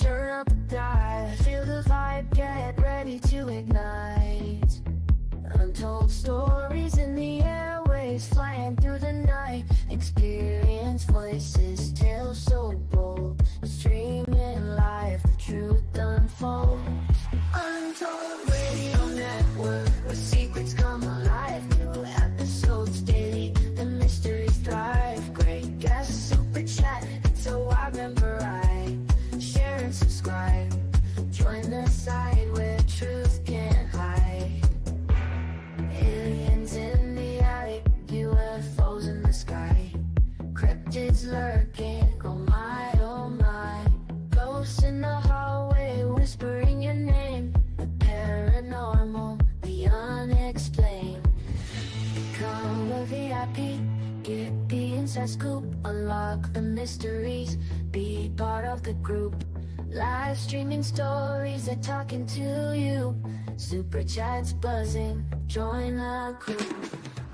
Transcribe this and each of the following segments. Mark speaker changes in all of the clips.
Speaker 1: Turn up the dive, feel the vibe, get ready to ignite. Untold stories in the airways, flying through the night. Experience voices, tales so bold. Streaming live, the truth unfolds. Untold Radio Network, where secrets come alive. New episodes daily, the mysteries thrive. Great guests, super chat, so I remember I share and subscribe. Join the side where truth can't hide. Aliens in the attic, UFOs in the sky. Cryptids lurking, oh my, oh my. Ghosts in the hallway, whispering your name. The paranormal, the unexplained. Become a VIP, get the inside scoop. Unlock the mysteries, be part of the group. Live streaming stories, they're talking to you. Super chats buzzing, join the crew.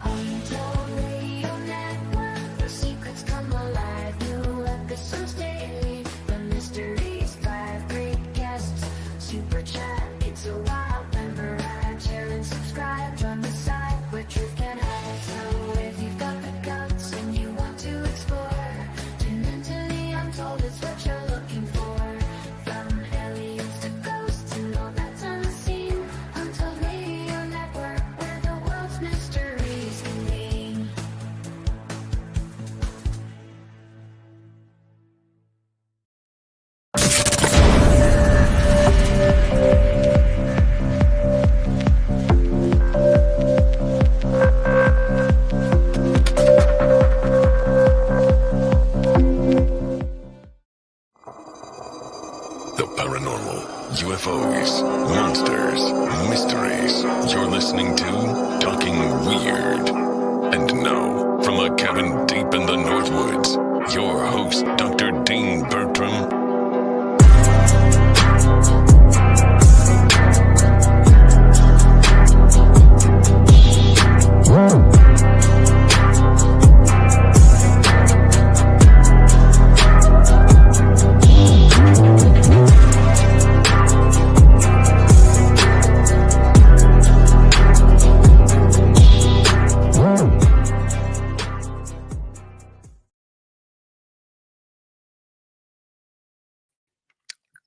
Speaker 1: Untold Radio Network, where secrets come alive. New episodes daily, the mysteries thrive. Great guests, super chat, it's a wild member ride. Share and subscribe, join the side where truth can hide. So if you've got the guts and you want to explore, tune into the Untold, it's what you're looking for. From aliens to ghosts and all that's unseen. Untold Radio Network, where the world's mysteries convene.
Speaker 2: The paranormal, UFOs, monsters, mysteries. You're listening to Talking Weird. And now, from a cabin deep in the Northwoods, your host, Dr. Dean Bertram.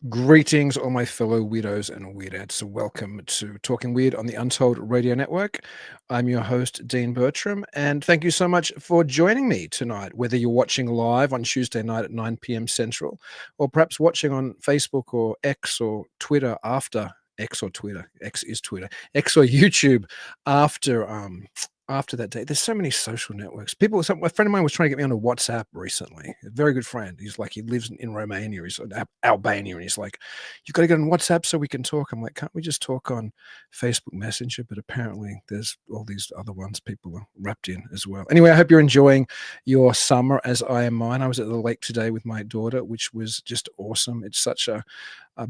Speaker 3: Greetings, all my fellow weirdos and weirdettes. Welcome to Talking Weird on the Untold Radio Network. I'm your host, Dean Bertram, and thank you so much for joining me tonight, whether you're watching live on Tuesday night at 9 p.m. Central, or perhaps watching on Facebook or X or Twitter after X or Twitter. X is Twitter. X or YouTube after that day. There's so many social networks. A friend of mine was trying to get me onto WhatsApp recently. A very good friend. He's like, he lives in Romania. He's in Albania. And he's like, you got to get on WhatsApp so we can talk. I'm like, can't we just talk on Facebook Messenger? But apparently there's all these other ones people are wrapped in as well. Anyway, I hope you're enjoying your summer as I am mine. I was at the lake today with my daughter, which was just awesome. It's such a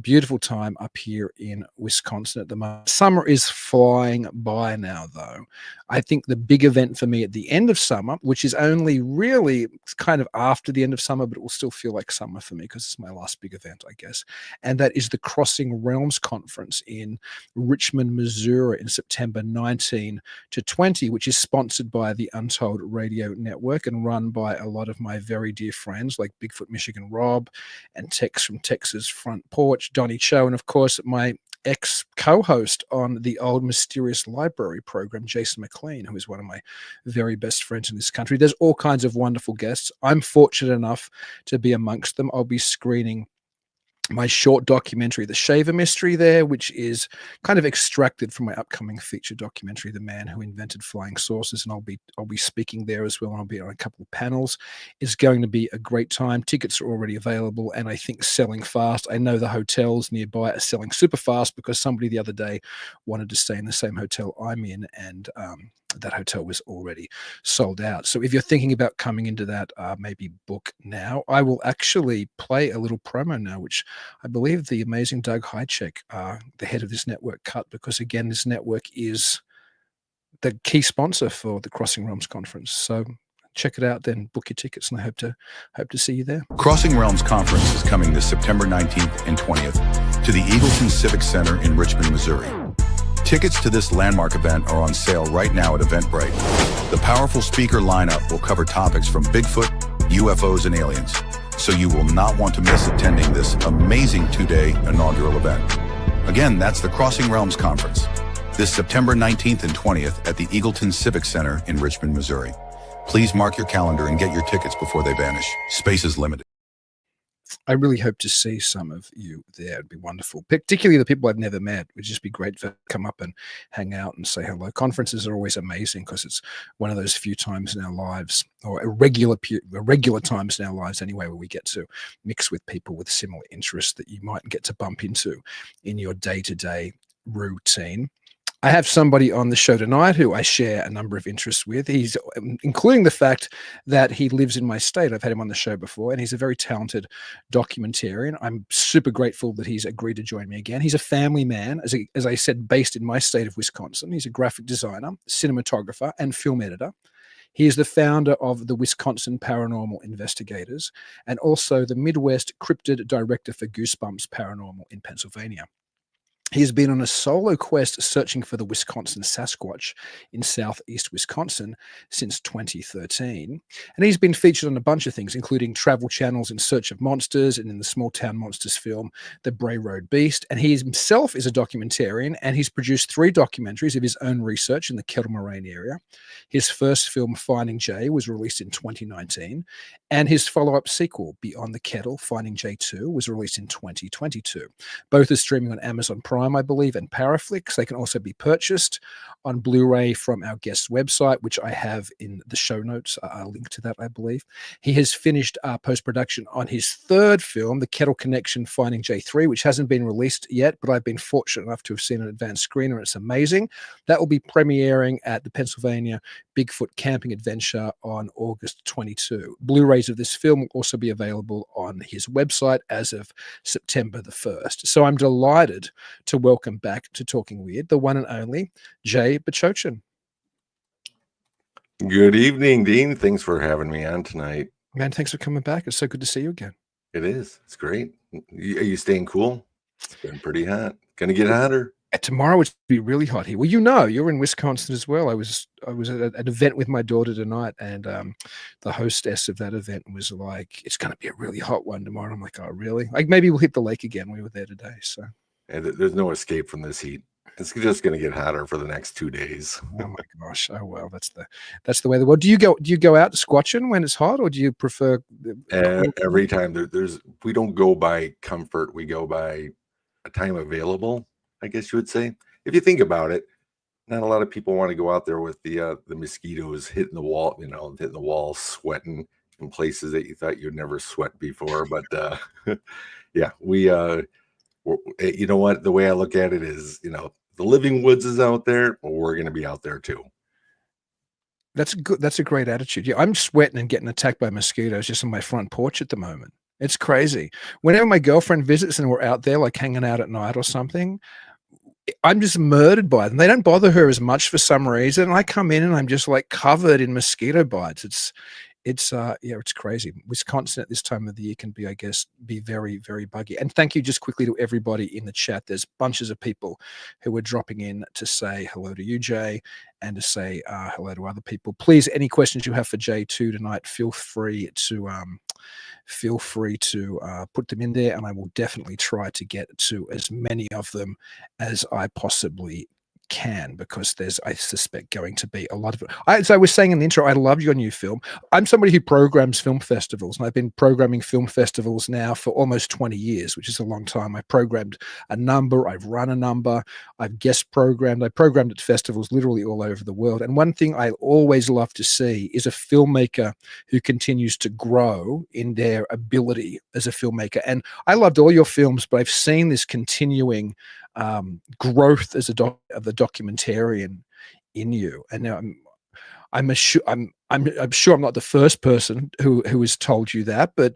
Speaker 3: beautiful time up here in Wisconsin at the moment. Summer is flying by now, though. I think the big event for me at the end of summer, which is only really kind of after the end of summer, but it will still feel like summer for me because it's my last big event, I guess. And that is the Crossing Realms Conference in Richmond, Missouri in September 19 to 20, which is sponsored by the Untold Radio Network and run by a lot of my very dear friends like Bigfoot Michigan Rob and Tex from Texas Front Porch, Donnie Cho, and of course my ex-co-host on the old Mysterious Library program, Jason McLean, who is one of my very best friends in this country. There's all kinds of wonderful guests. I'm fortunate enough to be amongst them. I'll be screening my short documentary, The Shaver Mystery there, which is kind of extracted from my upcoming feature documentary, The Man Who Invented Flying Saucers, and I'll be speaking there as well, and I'll be on a couple of panels. It's going to be a great time. Tickets are already available, and I think selling fast. I know the hotels nearby are selling super fast because somebody the other day wanted to stay in the same hotel I'm in, and that hotel was already sold out. So if you're thinking about coming into that, maybe book now. I will actually play a little promo now, which I believe the amazing Doug Hychek, the head of this network, cut, because again, this network is the key sponsor for the Crossing Realms Conference. So check it out, then book your tickets, and I hope to see you there.
Speaker 4: Crossing Realms Conference is coming this September 19th and 20th to the Eagleton Civic Center in Richmond, Missouri. Tickets to this landmark event are on sale right now at Eventbrite. The powerful speaker lineup will cover topics from Bigfoot, UFOs, and aliens, so you will not want to miss attending this amazing 2-day inaugural event. Again, that's the Crossing Realms Conference, this September 19th and 20th at the Eagleton Civic Center in Richmond, Missouri. Please mark your calendar and get your tickets before they vanish. Space is limited.
Speaker 3: I really hope to see some of you there. It'd be wonderful, particularly the people I've never met. It would just be great to come up and hang out and say hello. Conferences are always amazing because it's one of those few times in our lives, or irregular times in our lives anyway, where we get to mix with people with similar interests that you might get to bump into in your day-to-day routine. I have somebody on the show tonight who I share a number of interests with. He's including the fact that he lives in my state. I've had him on the show before, and he's a very talented documentarian. I'm super grateful that he's agreed to join me again. He's a family man, as I said, based in my state of Wisconsin. He's a graphic designer, cinematographer, and film editor. He is the founder of the Wisconsin Paranormal Investigators and also the Midwest Cryptid Director for Goosebumps Paranormal in Pennsylvania. He has been on a solo quest searching for the Wisconsin Sasquatch in southeast Wisconsin since 2013. And he's been featured on a bunch of things, including travel channels In Search of Monsters and in the Small Town Monsters film, The Bray Road Beast. And he himself is a documentarian, and he's produced 3 documentaries of his own research in the Kettle Moraine area. His first film, Finding Jay, was released in 2019. And his follow-up sequel, Beyond the Kettle, Finding Jay 2, was released in 2022. Both are streaming on Amazon Prime, I believe, and Paraflix. They can also be purchased on Blu-ray from our guest's website, which I have in the show notes, a link to that, I believe. He has finished post-production on his 3rd film, The Kettle Connection, Finding J3, which hasn't been released yet, but I've been fortunate enough to have seen an advanced screener, and it's amazing. That will be premiering at the Pennsylvania Bigfoot Camping Adventure on August 22. Blu-rays of this film will also be available on his website as of September the 1st. So I'm delighted to welcome back to Talking Weird, the one and only Jay Bachochin.
Speaker 5: Good evening, Dean. Thanks for having me on tonight.
Speaker 3: Man, thanks for coming back. It's so good to see you again.
Speaker 5: It is. It's great. Are you staying cool? It's been pretty hot. Gonna get hotter.
Speaker 3: Tomorrow it's be really hot here. Well, you know, you're in Wisconsin as well. I was at an event with my daughter tonight, and the hostess of that event was like, "It's going to be a really hot one tomorrow." And I'm like, "Oh, really?" Like maybe we'll hit the lake again. We were there today, so.
Speaker 5: And there's no escape from this heat. It's just going to get hotter for the next 2 days.
Speaker 3: Oh my gosh! Oh well, that's the way the world. Do you go out squatching when it's hot, or do you prefer?
Speaker 5: Every time we don't go by comfort. We go by a time available, I guess you would say. If you think about it, not a lot of people want to go out there with the mosquitoes hitting the wall, sweating in places that you thought you'd never sweat before. But yeah, you know what? The way I look at it is, the living woods is out there. Well, we're going to be out there too.
Speaker 3: That's good. That's a great attitude. Yeah, I'm sweating and getting attacked by mosquitoes just on my front porch at the moment. It's crazy. Whenever my girlfriend visits and we're out there like hanging out at night or something, I'm just murdered by them. They don't bother her as much for some reason. I come in and I'm just like covered in mosquito bites. It's crazy. Wisconsin at this time of the year can be, I guess, very, very buggy. And thank you just quickly to everybody in the chat. There's bunches of people who are dropping in to say hello to you, Jay, and to say hello to other people. Please, any questions you have for Jay too tonight, feel free to put them in there, and I will definitely try to get to as many of them as I possibly can, because there's, I suspect, going to be a lot of it. As I was saying in the intro, I love your new film. I'm somebody who programs film festivals, and I've been programming film festivals now for almost 20 years, which is a long time. I programmed a number, I've run a number, I've guest programmed, I programmed at festivals literally all over the world. And one thing I always love to see is a filmmaker who continues to grow in their ability as a filmmaker. And I loved all your films, but I've seen this continuing growth as of the documentarian in you. And now I'm sure I'm not the first person who has told you that, but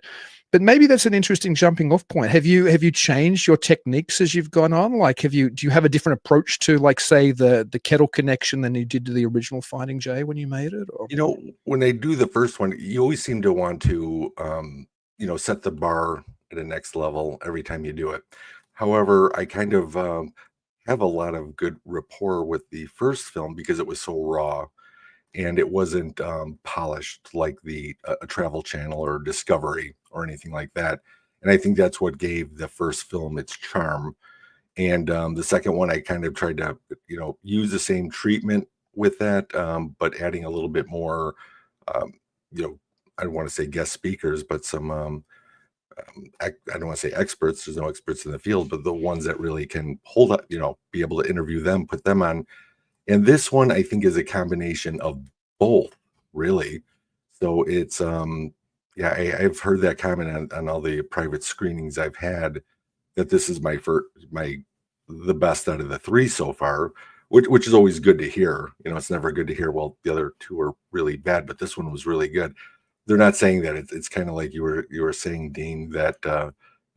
Speaker 3: But maybe that's an interesting jumping off point. Have you changed your techniques as you've gone on? Like, do you have a different approach to, like, say, the Kettle Connection than you did to the original Finding Jay when you made it? Or
Speaker 5: When I do the first one, you always seem to want to, set the bar at a next level every time you do it. However, I kind of have a lot of good rapport with the first film because it was so raw and it wasn't polished like a Travel Channel or Discovery or anything like that. And I think that's what gave the first film its charm. And the second one, I kind of tried to, use the same treatment with that, but adding a little bit more, um, I don't want to say guest speakers, but some, I don't want to say experts. There's no experts in the field, but the ones that really can hold up, be able to interview them, put them on. And this one, I think, is a combination of both, really. So it's, yeah, I've heard that comment on all the private screenings I've had, that this is the best out of the three so far, which is always good to hear. It's never good to hear, well, the other two are really bad, but this one was really good. They're not saying that. It's kind of like you were saying, Dean, that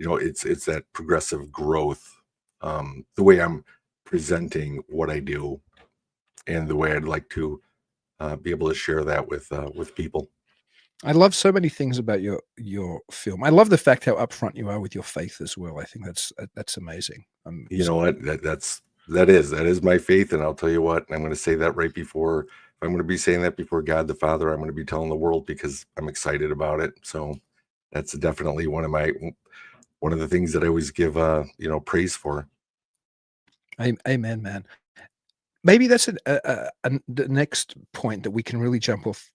Speaker 5: it's that progressive growth, the way I'm presenting what I do and the way I'd like to be able to share that with people.
Speaker 3: I love so many things about your film. I love the fact how upfront you are with your faith as well. I think that's amazing.
Speaker 5: You know what? That is my faith, and I'll tell you what. I'm going to say that right before. I'm going to be saying that before God the Father. I'm going to be telling the world because I'm excited about it. So that's definitely one of the things that I always give praise for.
Speaker 3: Amen, man. Maybe that's the next point that we can really jump off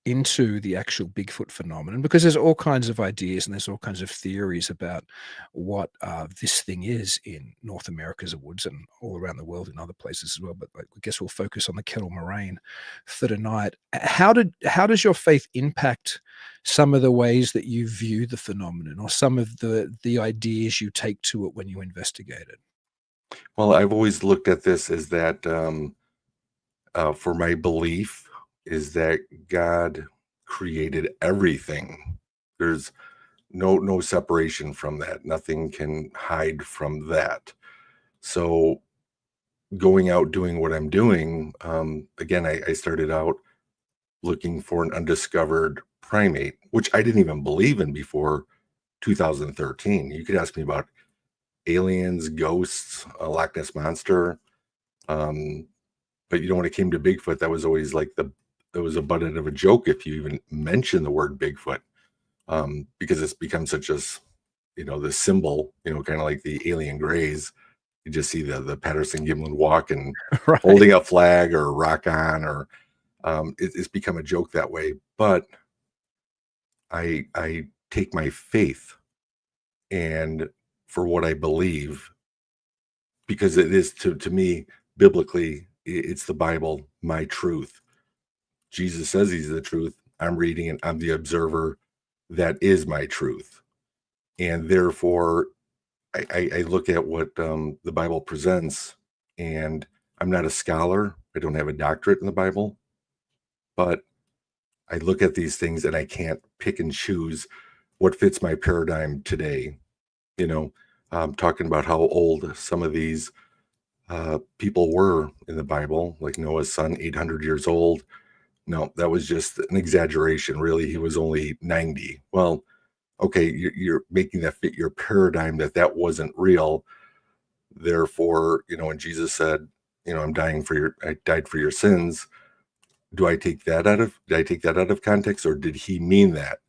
Speaker 3: into the actual Bigfoot phenomenon, because there's all kinds of ideas and there's all kinds of theories about what this thing is in North America's woods and all around the world in other places as well. But I guess we'll focus on the Kettle Moraine for tonight. How does your faith impact some of the ways that you view the phenomenon, or some of the ideas you take to it when you investigate it?
Speaker 5: Well, I've always looked at this as that for my belief is that God created everything. There's no separation from that. Nothing can hide from that. So going out doing what I'm doing, again, I started out looking for an undiscovered primate, which I didn't even believe in before 2013. You could ask me about aliens, ghosts, a Loch Ness monster. But when it came to Bigfoot, that was always like there was a butt end of a joke if you even mention the word Bigfoot, because it's become such as, the symbol, kind of like the alien grays. You just see the Patterson Gimlin walk and
Speaker 3: Right.
Speaker 5: holding a flag or rock on, or it's become a joke that way. But I take my faith and for what I believe, because it is to me biblically, it's the Bible, my truth. Jesus says he's the truth. I'm reading it. I'm the observer. That is my truth. And therefore, I look at what the Bible presents, and I'm not a scholar. I don't have a doctorate in the Bible, but I look at these things and I can't pick and choose what fits my paradigm today. Talking about how old some of these people were in the Bible, like Noah's son, 800 years old. No, that was just an exaggeration. Really, he was only 90. Well, okay, you're making that fit your paradigm that wasn't real. Therefore, when Jesus said, I died for your sins. Did I take that out of context, or did he mean that?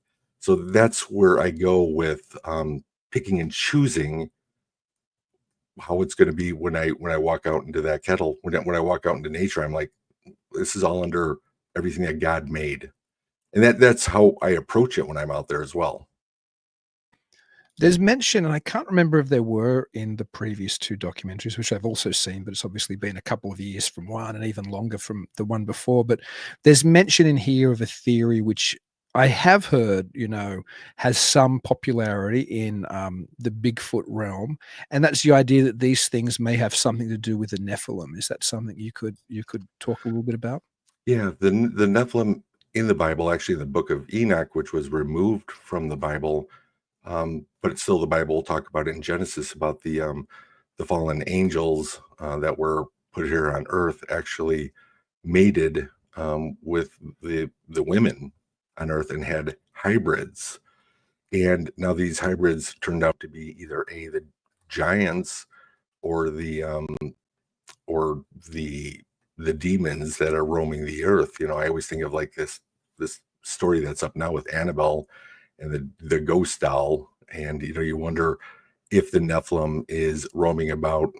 Speaker 5: So that's where I go with picking and choosing how it's going to be when I walk out into that kettle. When I walk out into nature, I'm like, this is all under everything that God made. And that's how I approach it when I'm out there as well.
Speaker 3: There's mention, and I can't remember if there were in the previous two documentaries, which I've also seen, but it's obviously been a couple of years from one and even longer from the one before. But there's mention in here of a theory which I have heard, has some popularity in the Bigfoot realm, and that's the idea that these things may have something to do with the Nephilim. Is that something you could talk a little bit about?
Speaker 5: Yeah, the Nephilim in the Bible, actually in the book of Enoch, which was removed from the Bible, But it's still, the Bible will talk about it in Genesis about the fallen angels that were put here on earth actually mated with the women on earth and had hybrids. And now these hybrids turned out to be either the giants or the demons that are roaming the earth. You know, I always think of like this story that's up now with Annabelle and the ghost doll, and you know, you wonder if the Nephilim is roaming about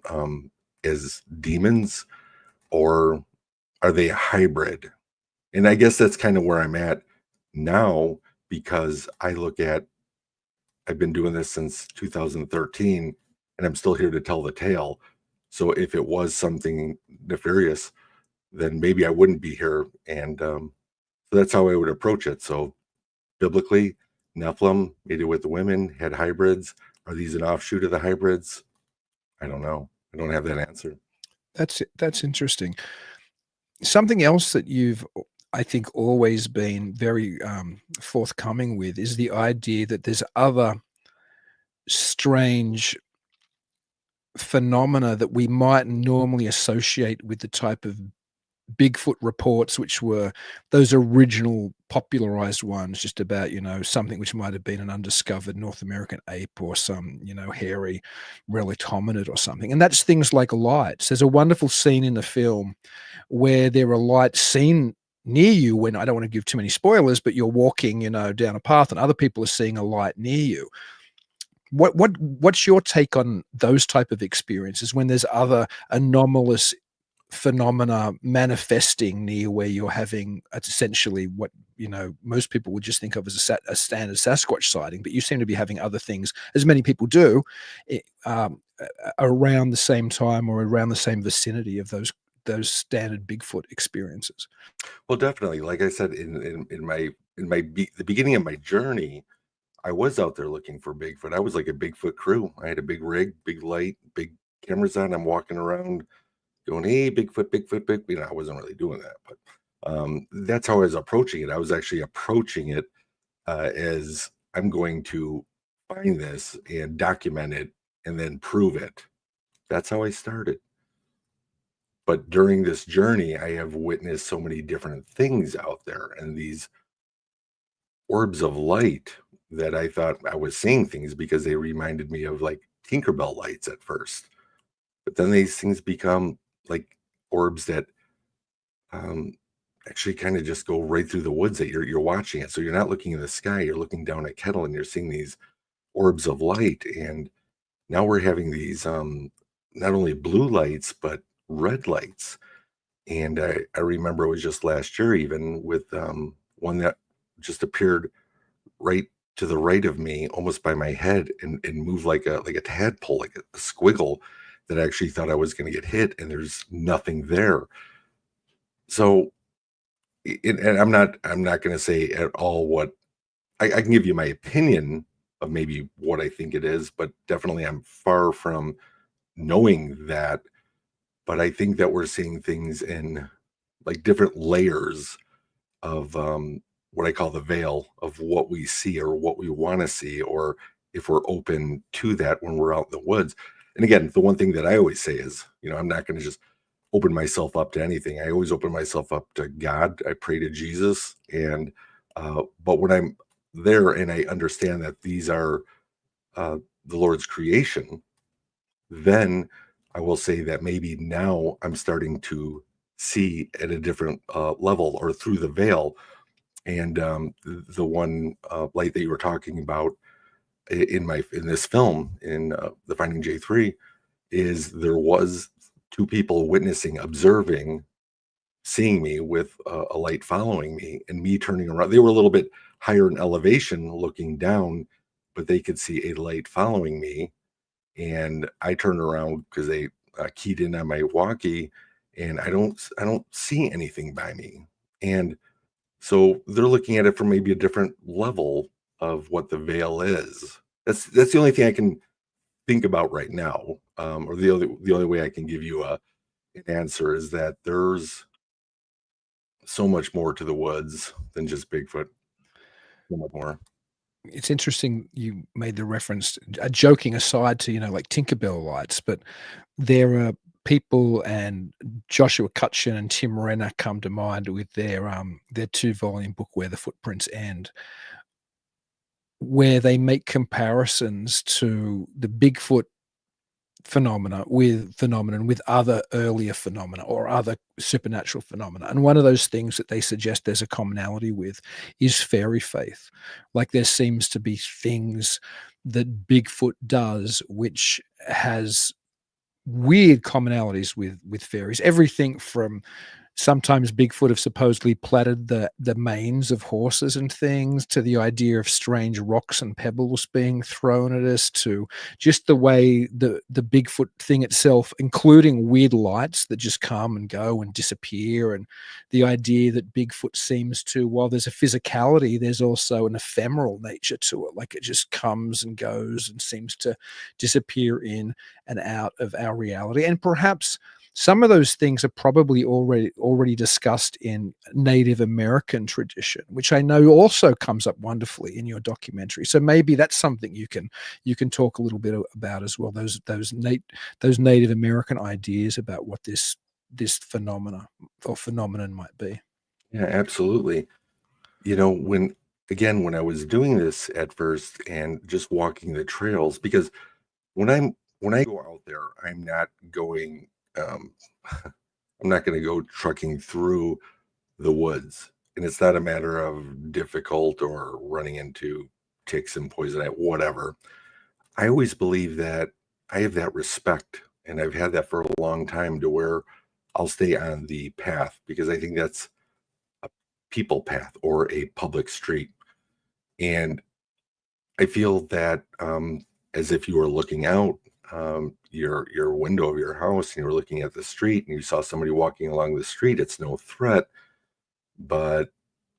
Speaker 5: as demons, or are they a hybrid? And I guess that's kind of where I'm at now, because I've been doing this since 2013 and I'm still here to tell the tale. So if it was something nefarious, then maybe I wouldn't be here. And so that's how I would approach it. So biblically, Nephilim mated with the women, had hybrids. Are these an offshoot of the hybrids? I don't know. I don't have that answer.
Speaker 3: That's interesting. Something else that you've, I think, always been very forthcoming with is the idea that there's other strange phenomena that we might normally associate with the type of Bigfoot reports, which were those original popularized ones, just about, you know, something which might have been an undiscovered North American ape or some, you know, hairy relict hominid or something. And that's things like lights. There's a wonderful scene in the film where there are lights seen near you when, I don't want to give too many spoilers, but you're walking, you know, down a path and other people are seeing a light near you. What's your take on those type of experiences when there's other anomalous phenomena manifesting near where you're having essentially what, you know, most people would just think of as a standard Sasquatch sighting, but you seem to be having other things, as many people do, around the same time or around the same vicinity of those standard Bigfoot experiences?
Speaker 5: Well, definitely. Like I said, the beginning of my journey, I was out there looking for Bigfoot. I was like a Bigfoot crew. I had a big rig, big light, big cameras on. I'm walking around going, hey, Bigfoot, Bigfoot, Bigfoot. You know, I wasn't really doing that, but that's how I was approaching it. I was actually approaching it as I'm going to find this and document it and then prove it. That's how I started. But during this journey, I have witnessed so many different things out there, and these orbs of light that I thought I was seeing things because they reminded me of like Tinkerbell lights at first. But then these things become like orbs that actually kind of just go right through the woods that you're watching it. So you're not looking in the sky, you're looking down at Kettle and you're seeing these orbs of light. And now we're having these not only blue lights, but red lights. And I remember it was just last year, even with one that just appeared right to the right of me, almost by my head, and moved like a tadpole, like a squiggle, that I actually thought I was going to get hit, and there's nothing there. So, and I'm not going to say at all what I can give you my opinion of maybe what I think it is, but definitely I'm far from knowing that. But I think that we're seeing things in like different layers of what I call the veil of what we see or what we want to see, or if we're open to that when we're out in the woods. And again, the one thing that I always say is, you know, I'm not going to just open myself up to anything. I always open myself up to God. I pray to Jesus. And, but when I'm there and I understand that these are the Lord's creation, then I will say that maybe now I'm starting to see at a different level or through the veil. And the one light that you were talking about in this film in the Finding J3 is there was two people witnessing, observing, seeing me with a light following me and me turning around. They were a little bit higher in elevation looking down, but they could see a light following me. And I turned around because they keyed in on my walkie, and I don't see anything by me. And so they're looking at it from maybe a different level of what the veil is. That's the only thing I can think about right now, or the only way I can give you an answer is that there's so much more to the woods than just Bigfoot. So much more.
Speaker 3: It's interesting you made the reference, joking aside, to, like Tinkerbell lights, but there are people, and Joshua Cutchin and Tim Renner come to mind with their 2-volume book, Where the Footprints End, where they make comparisons to the Bigfoot phenomenon with other earlier phenomena or other supernatural phenomena. And one of those things that they suggest there's a commonality with is fairy faith. Like, there seems to be things that Bigfoot does which has weird commonalities with fairies. Everything from, sometimes Bigfoot have supposedly platted the manes of horses and things, to the idea of strange rocks and pebbles being thrown at us, to just the way the Bigfoot thing itself, including weird lights that just come and go and disappear, and the idea that Bigfoot seems to, while there's a physicality, there's also an ephemeral nature to it. Like, it just comes and goes and seems to disappear in and out of our reality. And perhaps some of those things are probably already discussed in Native American tradition, which I know also comes up wonderfully in your documentary. So maybe that's something you can talk a little bit about as well. Those Native American ideas about what this phenomena or phenomenon might be.
Speaker 5: Yeah, absolutely. When I was doing this at first and just walking the trails, because when I go out there, I'm not going I'm not going to go trucking through the woods. And it's not a matter of difficult or running into ticks and poison, whatever. I always believe that I have that respect, and I've had that for a long time, to where I'll stay on the path, because I think that's a people path or a public street. And I feel that as if you were looking out your window of your house and you were looking at the street and you saw somebody walking along the street, it's no threat, but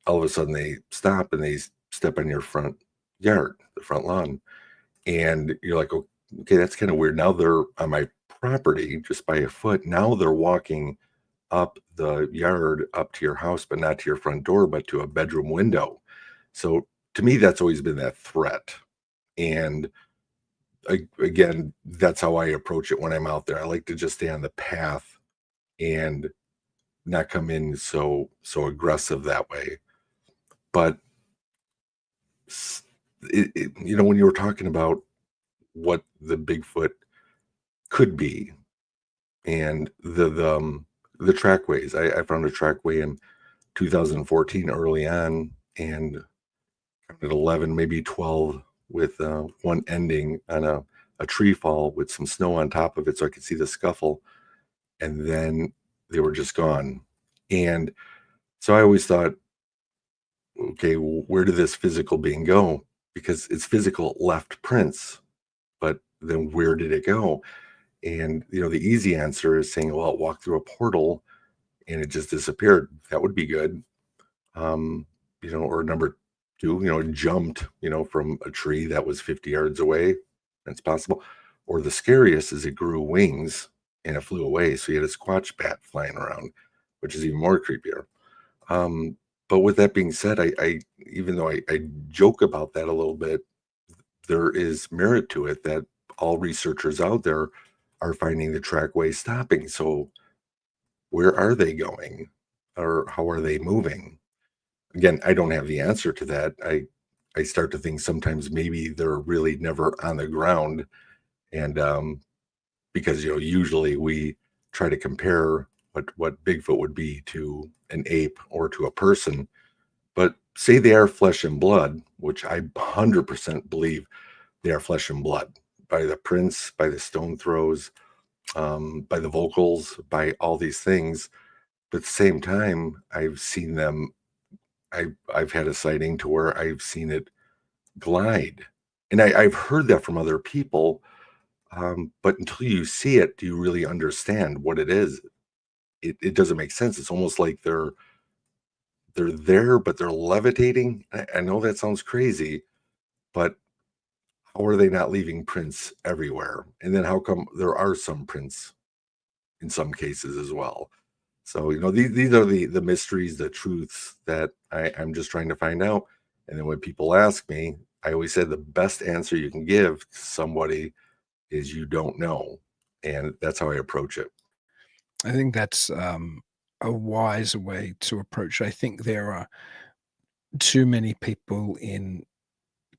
Speaker 5: all of a sudden they stop and they step on your front yard, the front lawn, and you're like, okay, that's kind of weird. Now they're on my property just by a foot. Now they're walking up the yard up to your house, but not to your front door, but to a bedroom window. So to me, that's always been that threat. And again, that's how I approach it when I'm out there. I like to just stay on the path and not come in so aggressive that way. But when you were talking about what the Bigfoot could be, and the trackways, I found a trackway in 2014 early on, and at 11, maybe 12, with one ending on a tree fall with some snow on top of it, so I could see the scuffle, and then they were just gone. And so I always thought, okay, where did this physical being go? Because its physical left prints, but then where did it go? And the easy answer is saying, well, it walked through a portal and it just disappeared. That would be good. Or number two, it jumped, from a tree that was 50 yards away. That's possible. Or the scariest is it grew wings and it flew away. So you had a squatch bat flying around, which is even more creepier. But with that being said, I even though I joke about that a little bit, there is merit to it that all researchers out there are finding the trackway stopping. So where are they going, or how are they moving? Again, I don't have the answer to that. I start to think sometimes maybe they're really never on the ground, and because usually we try to compare what Bigfoot would be to an ape or to a person, but say they are flesh and blood, which I 100% believe they are flesh and blood, by the prints, by the stone throws, by the vocals, by all these things. But at the same time, I've seen them. I've had a sighting to where I've seen it glide, and I've heard that from other people. But until you see it, do you really understand what it is? It doesn't make sense. It's almost like they're there, but they're levitating. I know that sounds crazy, but how are they not leaving prints everywhere? And then how come there are some prints in some cases as well? So, these are the mysteries, the truths that I'm just trying to find out. And then when people ask me, I always said the best answer you can give to somebody is you don't know. And that's how I approach it.
Speaker 3: I think that's a wise way to approach it. I think there are too many people in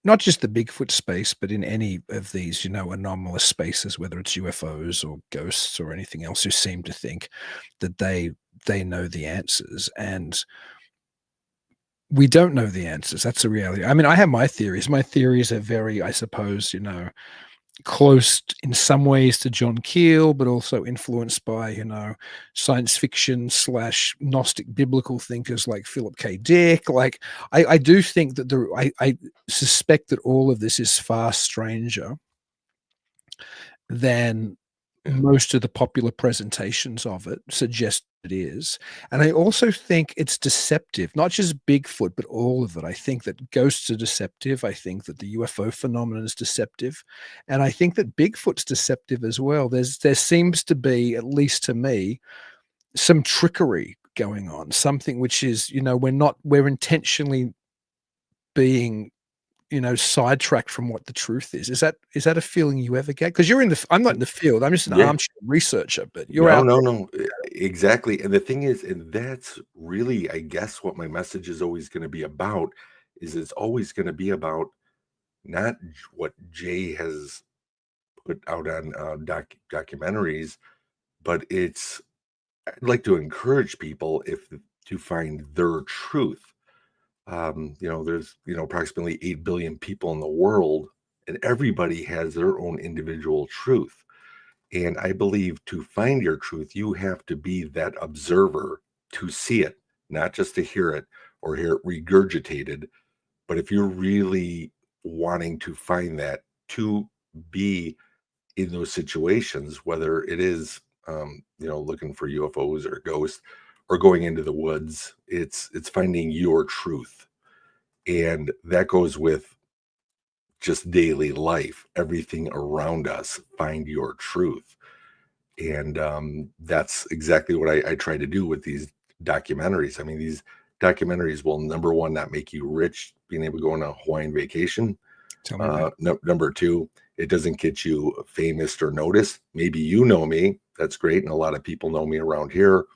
Speaker 3: not just the Bigfoot space, but in any of these, anomalous spaces, whether it's UFOs or ghosts or anything else, who seem to think that they know the answers. And we don't know the answers. That's the reality. I mean, I have my theories. My theories are very, I suppose, close in some ways to John Keel, but also influenced by, science fiction / Gnostic biblical thinkers like Philip K. Dick. Like, I do think that I suspect that all of this is far stranger than most of the popular presentations of it suggest it is. And I also think it's deceptive, not just Bigfoot, but all of it. I think that ghosts are deceptive. I think that the UFO phenomenon is deceptive. And I think that Bigfoot's deceptive as well. There seems to be, at least to me, some trickery going on, something which is, we're intentionally being sidetracked from what the truth is. Is that a feeling you ever get? Because I'm not in the field. I'm just an armchair researcher, but you're out.
Speaker 5: No, exactly. And the thing is, and that's really, I guess, what my message is always going to be about, is it's always going to be about not what Jay has put out on documentaries, but I'd like to encourage people to find their truth. There's approximately 8 billion people in the world, and everybody has their own individual truth. And I believe to find your truth, you have to be that observer to see it, not just to hear it or hear it regurgitated. But if you're really wanting to find that, to be in those situations, whether it is looking for UFOs or ghosts, or going into the woods, it's finding your truth. And that goes with just daily life, everything around us. Find your truth. And that's exactly what I try to do with these documentaries. I mean, these documentaries will, number one, not make you rich being able to go on a Hawaiian vacation. Number two, it doesn't get you famous or noticed. Maybe you know me, that's great, and a lot of people know me around here.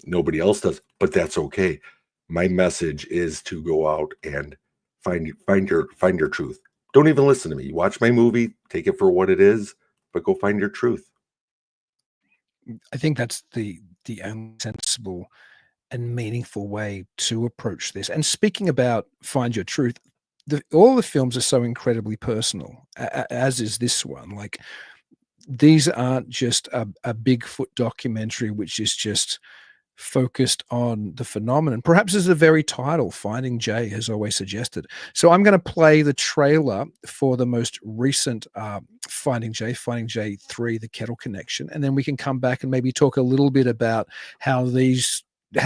Speaker 5: Nobody else does, but that's okay. My message is to go out and find your truth. Don't even listen to me. Watch my movie, take it for what it is, but go find your truth.
Speaker 3: I think that's the only sensible and meaningful way to approach this. And speaking about find your truth, all the films are so incredibly personal, as is this one. Like, these aren't just a Bigfoot documentary, which is just focused on the phenomenon, perhaps as the very title, Finding Jay, has always suggested. So I'm going to play the trailer for the most recent Finding Jay 3, The Kettle Connection, and then we can come back and maybe talk a little bit about how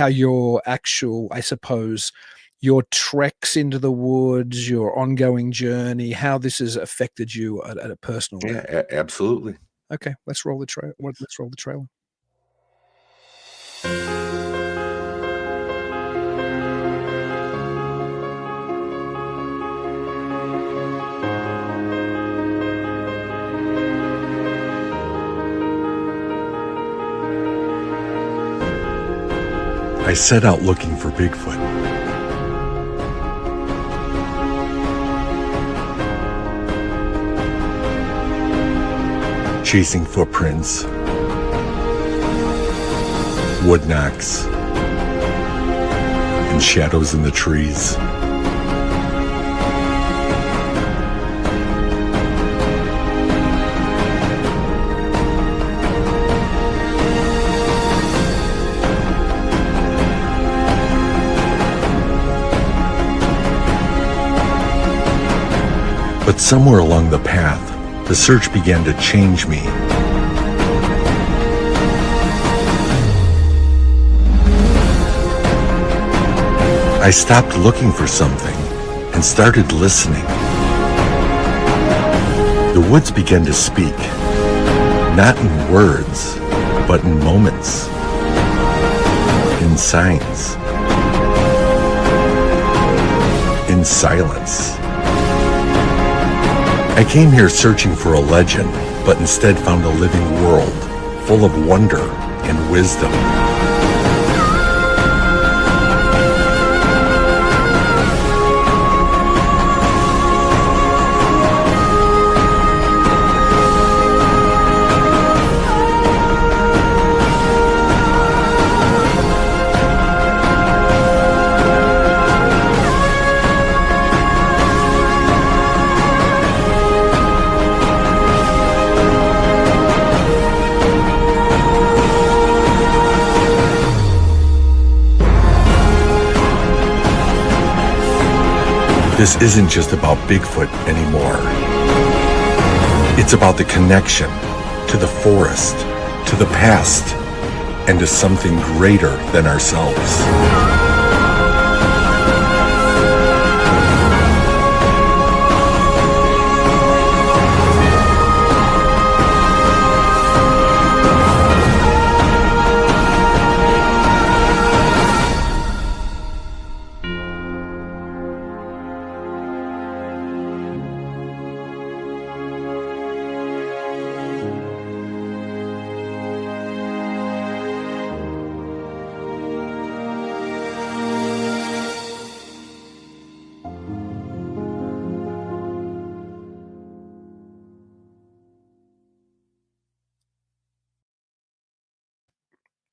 Speaker 3: your actual, I suppose, your treks into the woods, your ongoing journey, how this has affected you at a personal level.
Speaker 5: Yeah, absolutely.
Speaker 3: Okay, let's roll the trailer.
Speaker 4: I set out looking for Bigfoot. Chasing footprints, wood knocks, and shadows in the trees. But somewhere along the path, the search began to change me. I stopped looking for something and started listening. The woods began to speak, not in words, but in moments, in signs, in silence.
Speaker 6: I came here searching for a legend, but instead found a living world full of wonder and wisdom. This isn't just about Bigfoot anymore. It's about the connection to the forest, to the past, and to something greater than ourselves.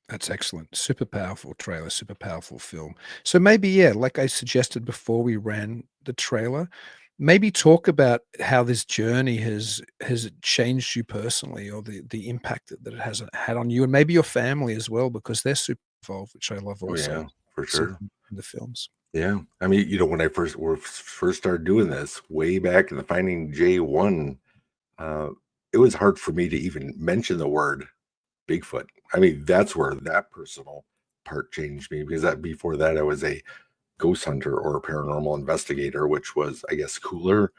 Speaker 3: That's excellent. Super powerful trailer, super powerful film. So maybe, yeah, like I suggested before we ran the trailer, maybe talk about how this journey has it changed you personally, or the impact that it has had on you and maybe your family as well, because they're super involved, which I love
Speaker 5: Oh
Speaker 3: also
Speaker 5: yeah, for
Speaker 3: seeing
Speaker 5: sure.
Speaker 3: in the films.
Speaker 5: Yeah, I mean, when I first started doing this way back in the Finding J1, uh, it was hard for me to even mention the word Bigfoot. I mean, that's where that personal part changed me, because that before that I was a ghost hunter or a paranormal investigator, which was, I guess, cooler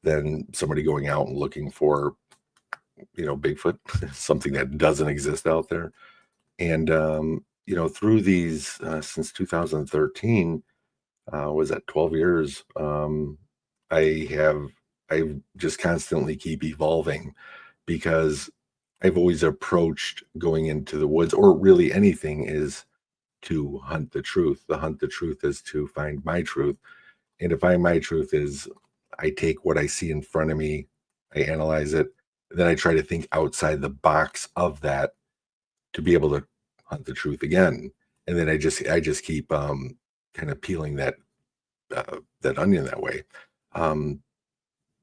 Speaker 5: than somebody going out and looking for, Bigfoot, something that doesn't exist out there. And through these since 2013, was that 12 years? I have I just constantly keep evolving, because I've always approached going into the woods, or really anything, is to hunt the truth. The hunt the truth is to find my truth. And to find my truth is, I take what I see in front of me, I analyze it, then I try to think outside the box of that to be able to hunt the truth again. And then I just keep kind of peeling that onion that way. Um,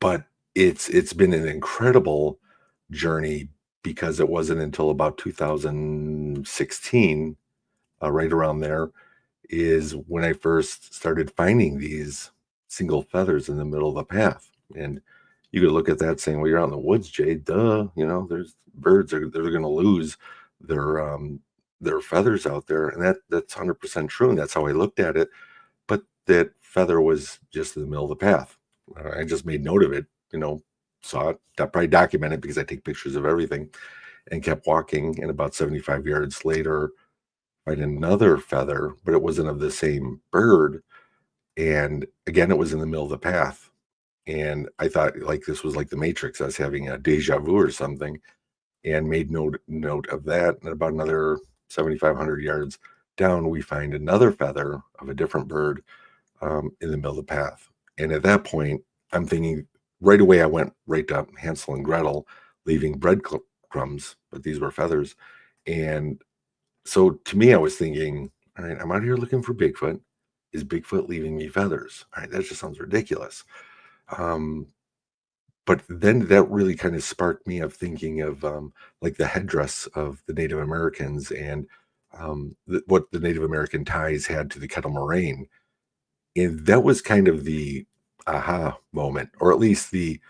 Speaker 5: but it's been an incredible journey, because it wasn't until about 2016, right around there, is when I first started finding these single feathers in the middle of the path. And you could look at that saying, well, you're out in the woods, Jay, duh, there's birds are they're going to lose their feathers out there. And that's 100% true. And that's how I looked at it. But that feather was just in the middle of the path. I just made note of it, saw it, probably documented, because I take pictures of everything, and kept walking. And about 75 yards later, find another feather, but it wasn't of the same bird. And again, it was in the middle of the path. And I thought, like, this was like the Matrix. I was having a deja vu or something, and made note of that. And about another 7,500 yards down, we find another feather of a different bird, in the middle of the path. And at that point, I'm thinking right away, I went right to Hansel and Gretel, leaving breadcrumbs, but these were feathers. And so to me, I was thinking, all right, I'm out here looking for Bigfoot. Is Bigfoot leaving me feathers? All right, that just sounds ridiculous. But then that really kind of sparked me of thinking of, like, the headdress of the Native Americans, and what the Native American ties had to the Kettle Moraine. And that was kind of the aha moment, or at least the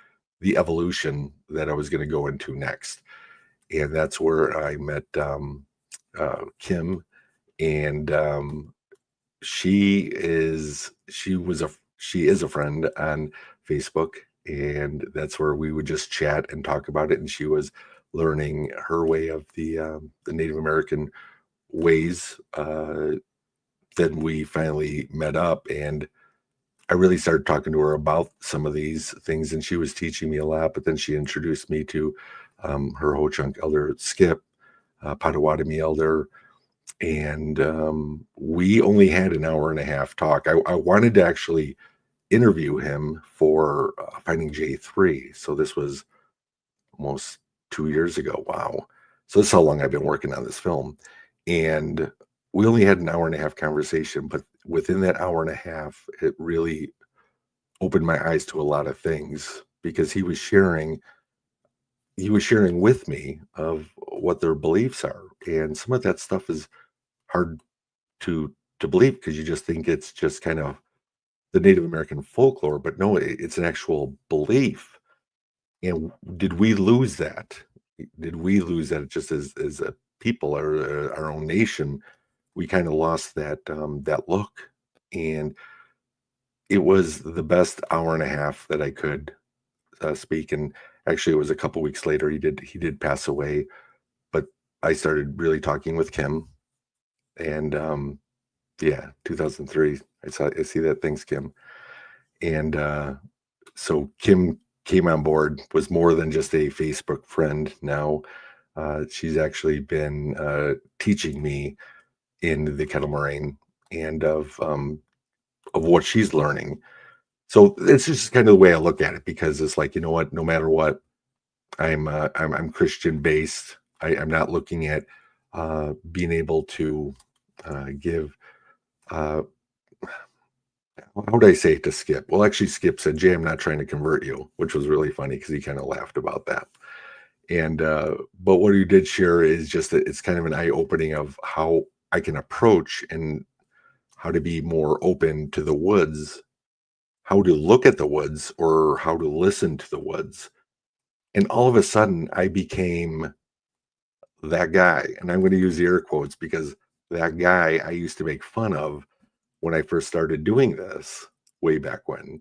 Speaker 5: evolution that I was going to go into next. And that's where I met Kim, and she is a friend on Facebook, and that's where we would just chat and talk about it. And she was learning her way of the Native American ways. Then we finally met up, and I really started talking to her about some of these things, and she was teaching me a lot. But then she introduced me to her Ho-Chunk elder Skip, Potawatomi elder, and we only had an hour and a half talk. I wanted to actually interview him for Finding J3, so this was almost 2 years ago. Wow. So this is how long I've been working on this film. And we only had an hour and a half conversation, but within that hour and a half, it really opened my eyes to a lot of things, because he was sharing with me of what their beliefs are. And some of that stuff is hard to believe, because you just think it's just kind of the Native American folklore, but no, it's an actual belief. And did we lose that? Did we lose that just as a people, or our own nation? We kind of lost that that look. And it was the best hour and a half that I could speak. And actually, it was a couple weeks later he did pass away. But I started really talking with Kim, and yeah, 2003. I see that. Thanks, Kim. And so Kim came on board, was more than just a Facebook friend. Now she's actually been teaching me in the Kettle Moraine, and of what she's learning. So it's just kind of the way I look at it, because it's like, you know what, no matter what, I'm Christian based. I'm not looking at being able to give how would I say it to Skip? Well, actually, Skip said, "Jay, I'm not trying to convert you," which was really funny, because he kind of laughed about that. And but what he did share is just that it's kind of an eye opening of how I can approach, and how to be more open to the woods, how to look at the woods, or how to listen to the woods. And all of a sudden, I became that guy. And I'm going to use the air quotes, because that guy I used to make fun of when I first started doing this way back when.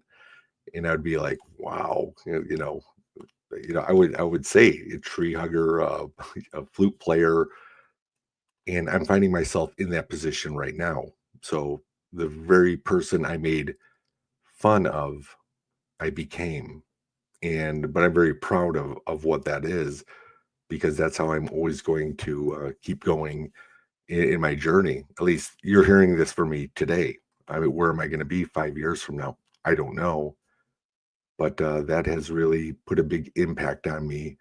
Speaker 5: And I'd be like, wow, I would say a tree hugger, a flute player, and I'm finding myself in that position right now. So the very person I made fun of, I became. But I'm very proud of what that is, because that's how I'm always going to keep going in my journey. At least you're hearing this for me today. I mean, where am I going to be 5 years from now? I don't know. But that has really put a big impact on me.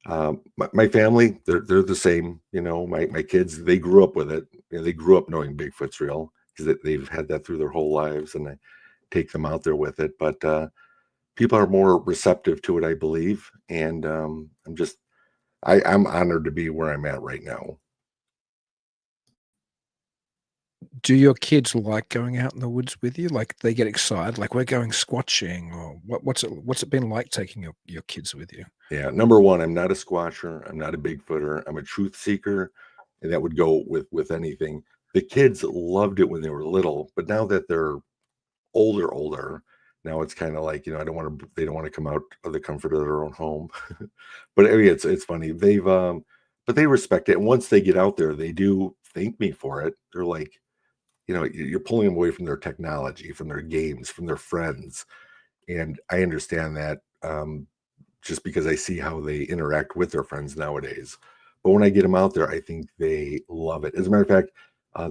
Speaker 5: My family, they're the same. My kids, they grew up with it. They grew up knowing Bigfoot's real, because they've had that through their whole lives, and I take them out there with it. But people are more receptive to it, I believe. And I'm honored to be where I'm at right now.
Speaker 3: Do your kids like going out in the woods with you? Like, they get excited, like, we're going squatching, or what's it been like taking your kids with you?
Speaker 5: Yeah, number one, I'm not a squatcher. I'm not a Bigfooter. I'm a truth seeker, and that would go with anything. The kids loved it when they were little, but now that they're older, now it's kind of like, they don't want to come out of the comfort of their own home. But I mean, it's funny. But they respect it, and once they get out there, they do thank me for it. They're like, you're pulling them away from their technology, from their games, from their friends. And I understand that, just because I see how they interact with their friends nowadays. But when I get them out there, I think they love it. As a matter of fact,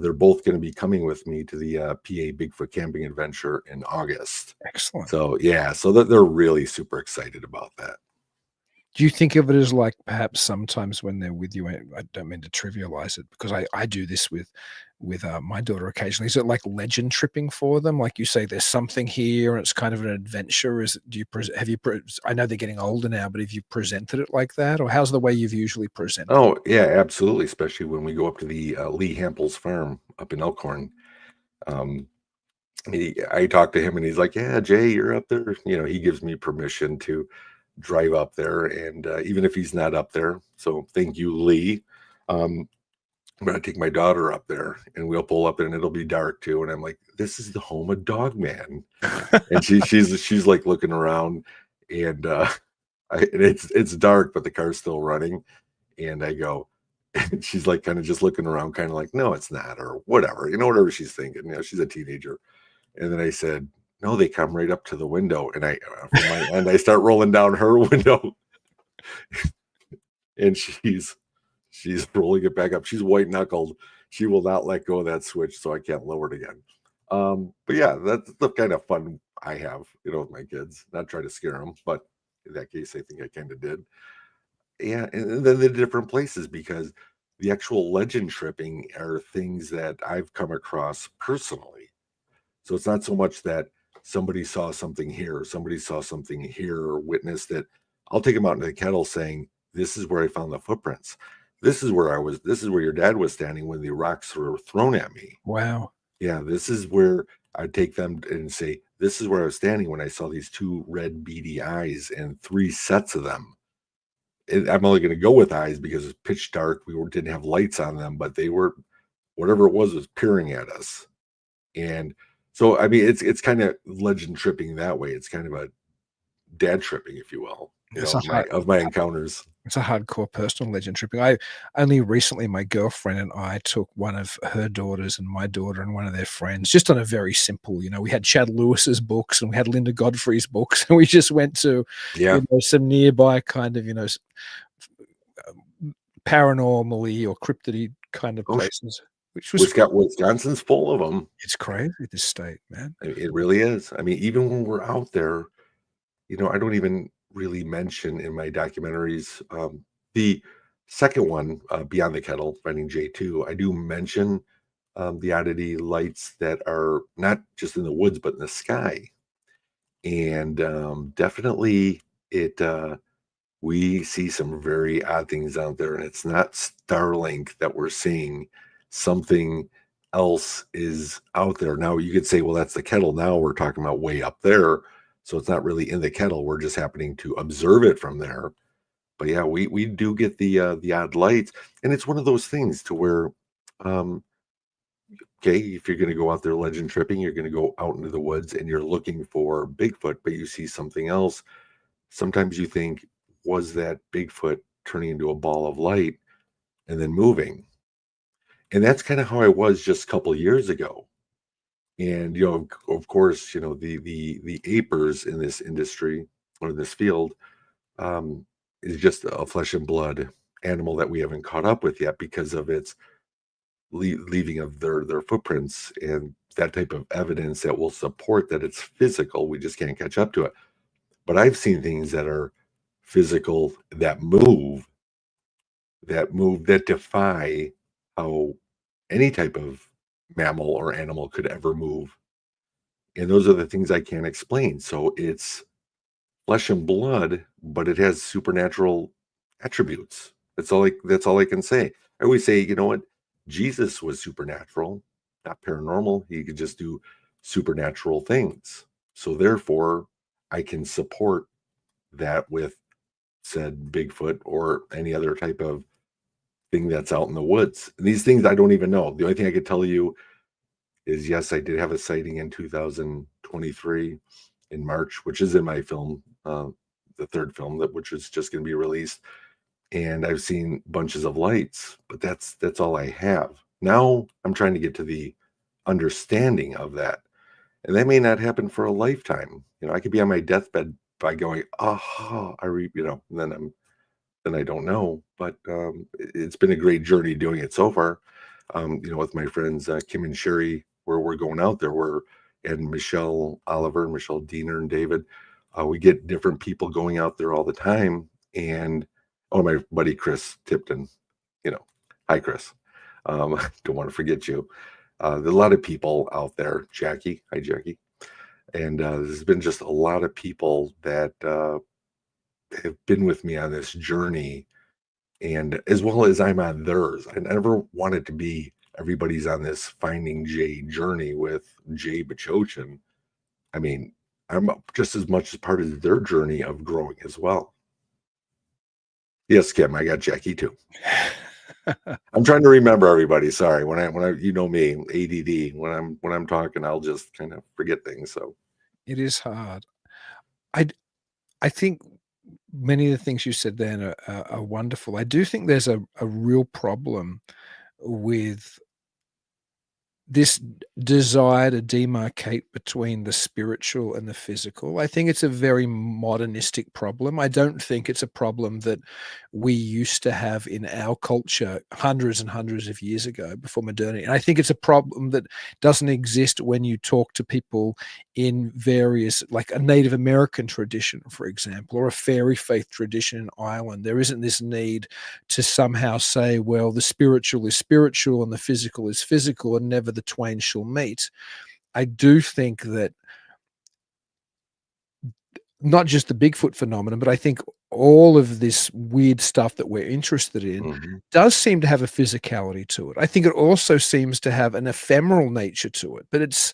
Speaker 5: they're both going to be coming with me to the PA Bigfoot camping adventure in August.
Speaker 3: Excellent.
Speaker 5: So yeah, so they're really super excited about that.
Speaker 3: Do you think of it as, like, perhaps sometimes when they're with you, I don't mean to trivialize it, because I do this with my daughter occasionally. Is it like legend tripping for them? Like, you say there's something here and it's kind of an adventure. I know they're getting older now, but have you presented it like that, or how's the way you've usually presented it?
Speaker 5: Oh yeah, absolutely. Especially when we go up to the Lee Hample's farm up in Elkhorn. I talk to him, and he's like, "Yeah, Jay, you're up there." He gives me permission to drive up there, and even if he's not up there, so thank you, Lee. I'm gonna take my daughter up there, and we'll pull up, and it'll be dark too. And I'm like, "This is the home of Dogman," and she's like looking around, and and it's dark, but the car's still running, and I go, and she's like kind of just looking around, kind of like, "No, it's not," or whatever, whatever she's thinking. She's a teenager. And then I said, No, they come right up to the window, and I from my end, I start rolling down her window, and she's rolling it back up. She's white knuckled. She will not let go of that switch, so I can't lower it again. But yeah, that's the kind of fun I have, with my kids. Not try to scare them, but in that case, I think I kind of did. Yeah, and then the different places, because the actual legend tripping are things that I've come across personally. So it's not so much that somebody saw something here, or somebody saw something here, or witnessed it. I'll take them out into the kettle saying, "This is where I found the footprints. This is where I was. This is where your dad was standing when the rocks were thrown at me.
Speaker 3: Wow.
Speaker 5: Yeah, this is where I'd take them and say, this is where I was standing when I saw these two red beady eyes and three sets of them." And I'm only going to go with eyes because it's pitch dark. Didn't have lights on them, but they were, whatever it was peering at us. And so, I mean, it's kind of legend tripping that way. It's kind of a dad tripping, if you will,
Speaker 3: It's
Speaker 5: of my encounters.
Speaker 3: It's a hardcore personal legend tripping. I only recently, my girlfriend and I took one of her daughters and my daughter and one of their friends, just on a very simple, we had Chad Lewis's books and we had Linda Godfrey's books, and we just went to, some nearby kind of, paranormally or cryptidy kind of places, which was
Speaker 5: Wisconsin's full of them.
Speaker 3: It's crazy, this state, man.
Speaker 5: It really is. I mean, even when we're out there, I don't even really mention in my documentaries. The second one, Beyond the Kettle, Finding J2, I do mention the oddity lights that are not just in the woods, but in the sky. And definitely we see some very odd things out there, and it's not Starlink that we're seeing. Something else is out there. Now you could say, well, that's the kettle. Now we're talking about way up there. So it's not really in the kettle. We're just happening to observe it from there. But yeah, we do get the odd lights, and it's one of those things to where, okay, if you're going to go out there legend tripping, you're going to go out into the woods and you're looking for Bigfoot, but you see something else. Sometimes you think, was that Bigfoot turning into a ball of light and then moving? And that's kind of how I was just a couple of years ago. And of course, the apers in this industry or in this field is just a flesh and blood animal that we haven't caught up with yet because of its leaving of their footprints and that type of evidence that will support that it's physical. We just can't catch up to it. But I've seen things that are physical, that move, that defy how any type of mammal or animal could ever move. And those are the things I can't explain. So it's flesh and blood, but it has supernatural attributes. That's all I can say. I always say, you know what? Jesus was supernatural, not paranormal. He could just do supernatural things. So therefore, I can support that with said Bigfoot or any other type of thing that's out in the woods. And these things I don't even know. The only thing I could tell you is, yes, I did have a sighting in 2023 in March, which is in my film, the third film, which is just going to be released. And I've seen bunches of lights, but that's all I have. Now I'm trying to get to the understanding of that. And that may not happen for a lifetime. I could be on my deathbed by going, and then I don't know. But it's been a great journey doing it so far. With my friends Kim and Sherry, where we're going out there, and Michelle Oliver, Michelle Diener, and David, we get different people going out there all the time. And my buddy Chris Tipton, hi Chris, don't want to forget you. There's a lot of people out there. Jackie, hi Jackie, and there's been just a lot of people that have been with me on this journey, and as well as I'm on theirs. I never wanted to be everybody's on this Finding Jay journey with Jay Bachochin. I mean, I'm just as much as part of their journey of growing as well. Yes, Kim, I got Jackie too. I'm trying to remember everybody. Sorry, when I me, ADD. When I'm talking, I'll just kind of forget things. So
Speaker 3: it is hard. I think many of the things you said then are wonderful. I do think there's a real problem with this desire to demarcate between the spiritual and the physical. I think it's a very modernistic problem. I don't think it's a problem that we used to have in our culture hundreds and hundreds of years ago before modernity. And I think it's a problem that doesn't exist when you talk to people in various, like a Native American tradition, for example, or a fairy faith tradition in Ireland. There isn't this need to somehow say, well, the spiritual is spiritual and the physical is physical, and never the twain shall meet. I do think that not just the Bigfoot phenomenon, but I think all of this weird stuff that we're interested in
Speaker 5: Mhm.
Speaker 3: does seem to have a physicality to it. I think it also seems to have an ephemeral nature to it. But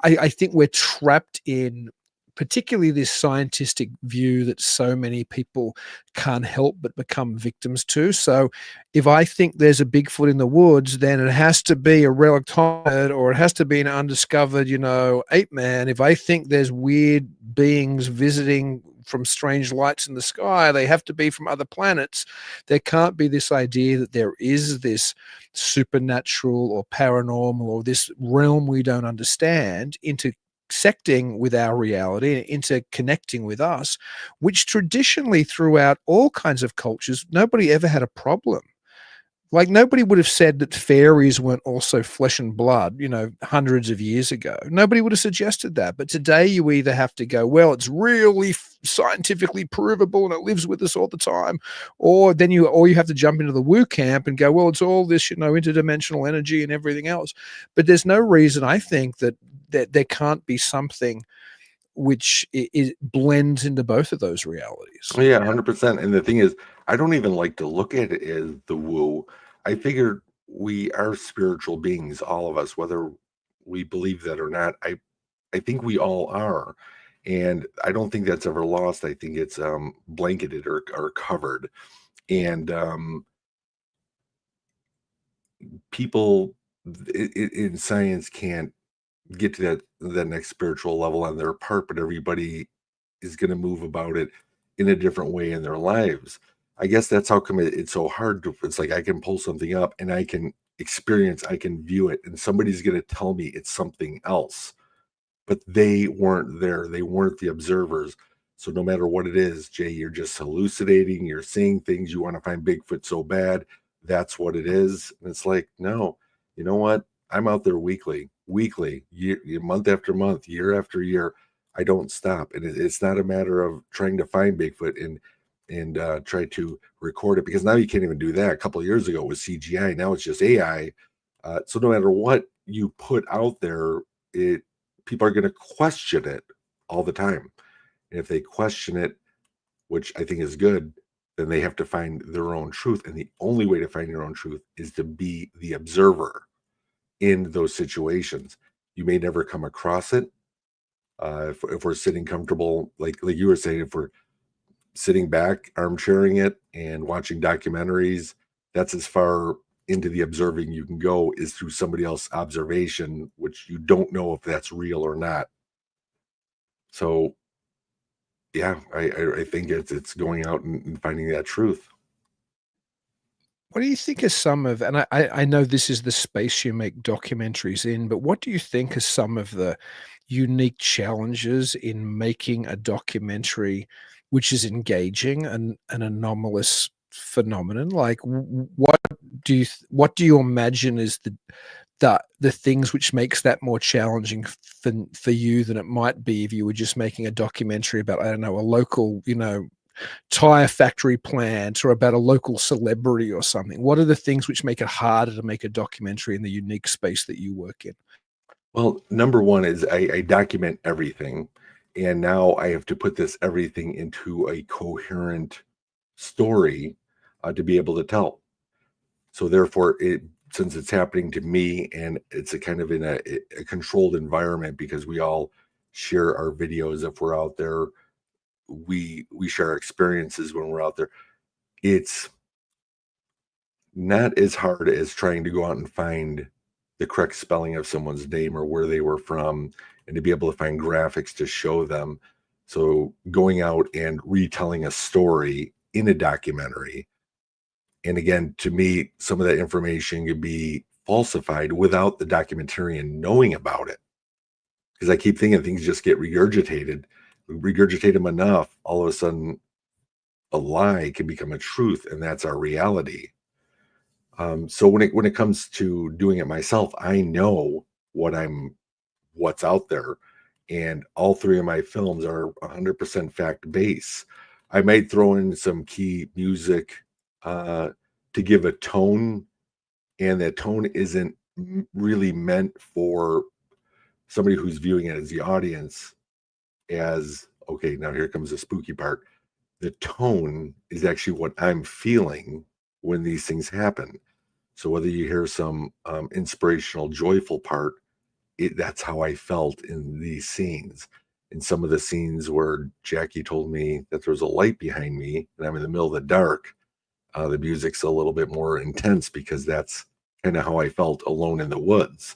Speaker 3: I think we're trapped in particularly this scientific view that so many people can't help but become victims to. So if I think there's a Bigfoot in the woods, then it has to be a relict hominid, or it has to be an undiscovered, ape man. If I think there's weird beings visiting from strange lights in the sky, they have to be from other planets. There can't be this idea that there is this supernatural or paranormal or this realm we don't understand intersecting with our reality and interconnecting with us, which traditionally throughout all kinds of cultures, nobody ever had a problem. Like nobody would have said that fairies weren't also flesh and blood, hundreds of years ago. Nobody would have suggested that. But today you either have to go, well, it's really scientifically provable and it lives with us all the time, or you have to jump into the woo camp and go, well, it's all this, interdimensional energy and everything else. But there's no reason, I think, that there can't be something which blends into both of those realities.
Speaker 5: Oh, yeah, 100%. And the thing is, I don't even like to look at it as the woo. I figured we are spiritual beings, all of us, whether we believe that or not. I think we all are. And I don't think that's ever lost. I think it's blanketed or covered. And people in science can't get to that next spiritual level on their part, but everybody is going to move about it in a different way in their lives. I guess that's how come it's so hard to, it's like I can pull something up and I can I can view it, and somebody's going to tell me it's something else, but they weren't there. They weren't the observers. So no matter what it is, Jay, you're just hallucinating. You're seeing things. You want to find Bigfoot so bad. That's what it is. And it's like, no, you know what? I'm out there weekly, year, month after month, year after year. I don't stop. And it's not a matter of trying to find Bigfoot and try to record it, because now you can't even do that. A couple of years ago it was CGI. Now it's just AI. So no matter what you put out there, people are going to question it all the time. And if they question it, which I think is good, then they have to find their own truth. And the only way to find your own truth is to be the observer in those situations. You may never come across it. If we're sitting comfortable, like you were saying, if we're sitting back, armchairing it and watching documentaries, that's as far into the observing you can go, is through somebody else's observation, which you don't know if that's real or not. So yeah, I think it's going out and finding that truth.
Speaker 3: What do you think of some of, and I know this is the space you make documentaries in, but what do you think are some of the unique challenges in making a documentary which is engaging and an anomalous phenomenon? Like what what do you imagine is the things which makes that more challenging for you than it might be if you were just making a documentary about, I don't know, a local, tire factory plant, or about a local celebrity or something? What are the things which make it harder to make a documentary in the unique space that you work in?
Speaker 5: Well, number one is I document everything, and now I have to put this everything into a coherent story to be able to tell. So therefore, since it's happening to me, and it's a kind of in a controlled environment, because we all share our videos if we're out there, we share our experiences when we're out there. It's not as hard as trying to go out and find the correct spelling of someone's name or where they were from, and to be able to find graphics to show them. So going out and retelling a story in a documentary, and again, to me, some of that information could be falsified without the documentarian knowing about it. Because I keep thinking things just get regurgitated. We regurgitate them enough, all of a sudden a lie can become a truth, and that's our reality. So when it comes to doing it myself, I know what's out there, and all three of my films are 100% fact based. I might throw in some key music to give a tone, and that tone isn't really meant for somebody who's viewing it as the audience. As okay, now here comes the spooky part. The tone is actually what I'm feeling when these things happen. So whether you hear some inspirational, joyful part, that's how I felt in these scenes. In some of the scenes where Jackie told me that there's a light behind me and I'm in the middle of the dark, the music's a little bit more intense because that's kind of how I felt alone in the woods.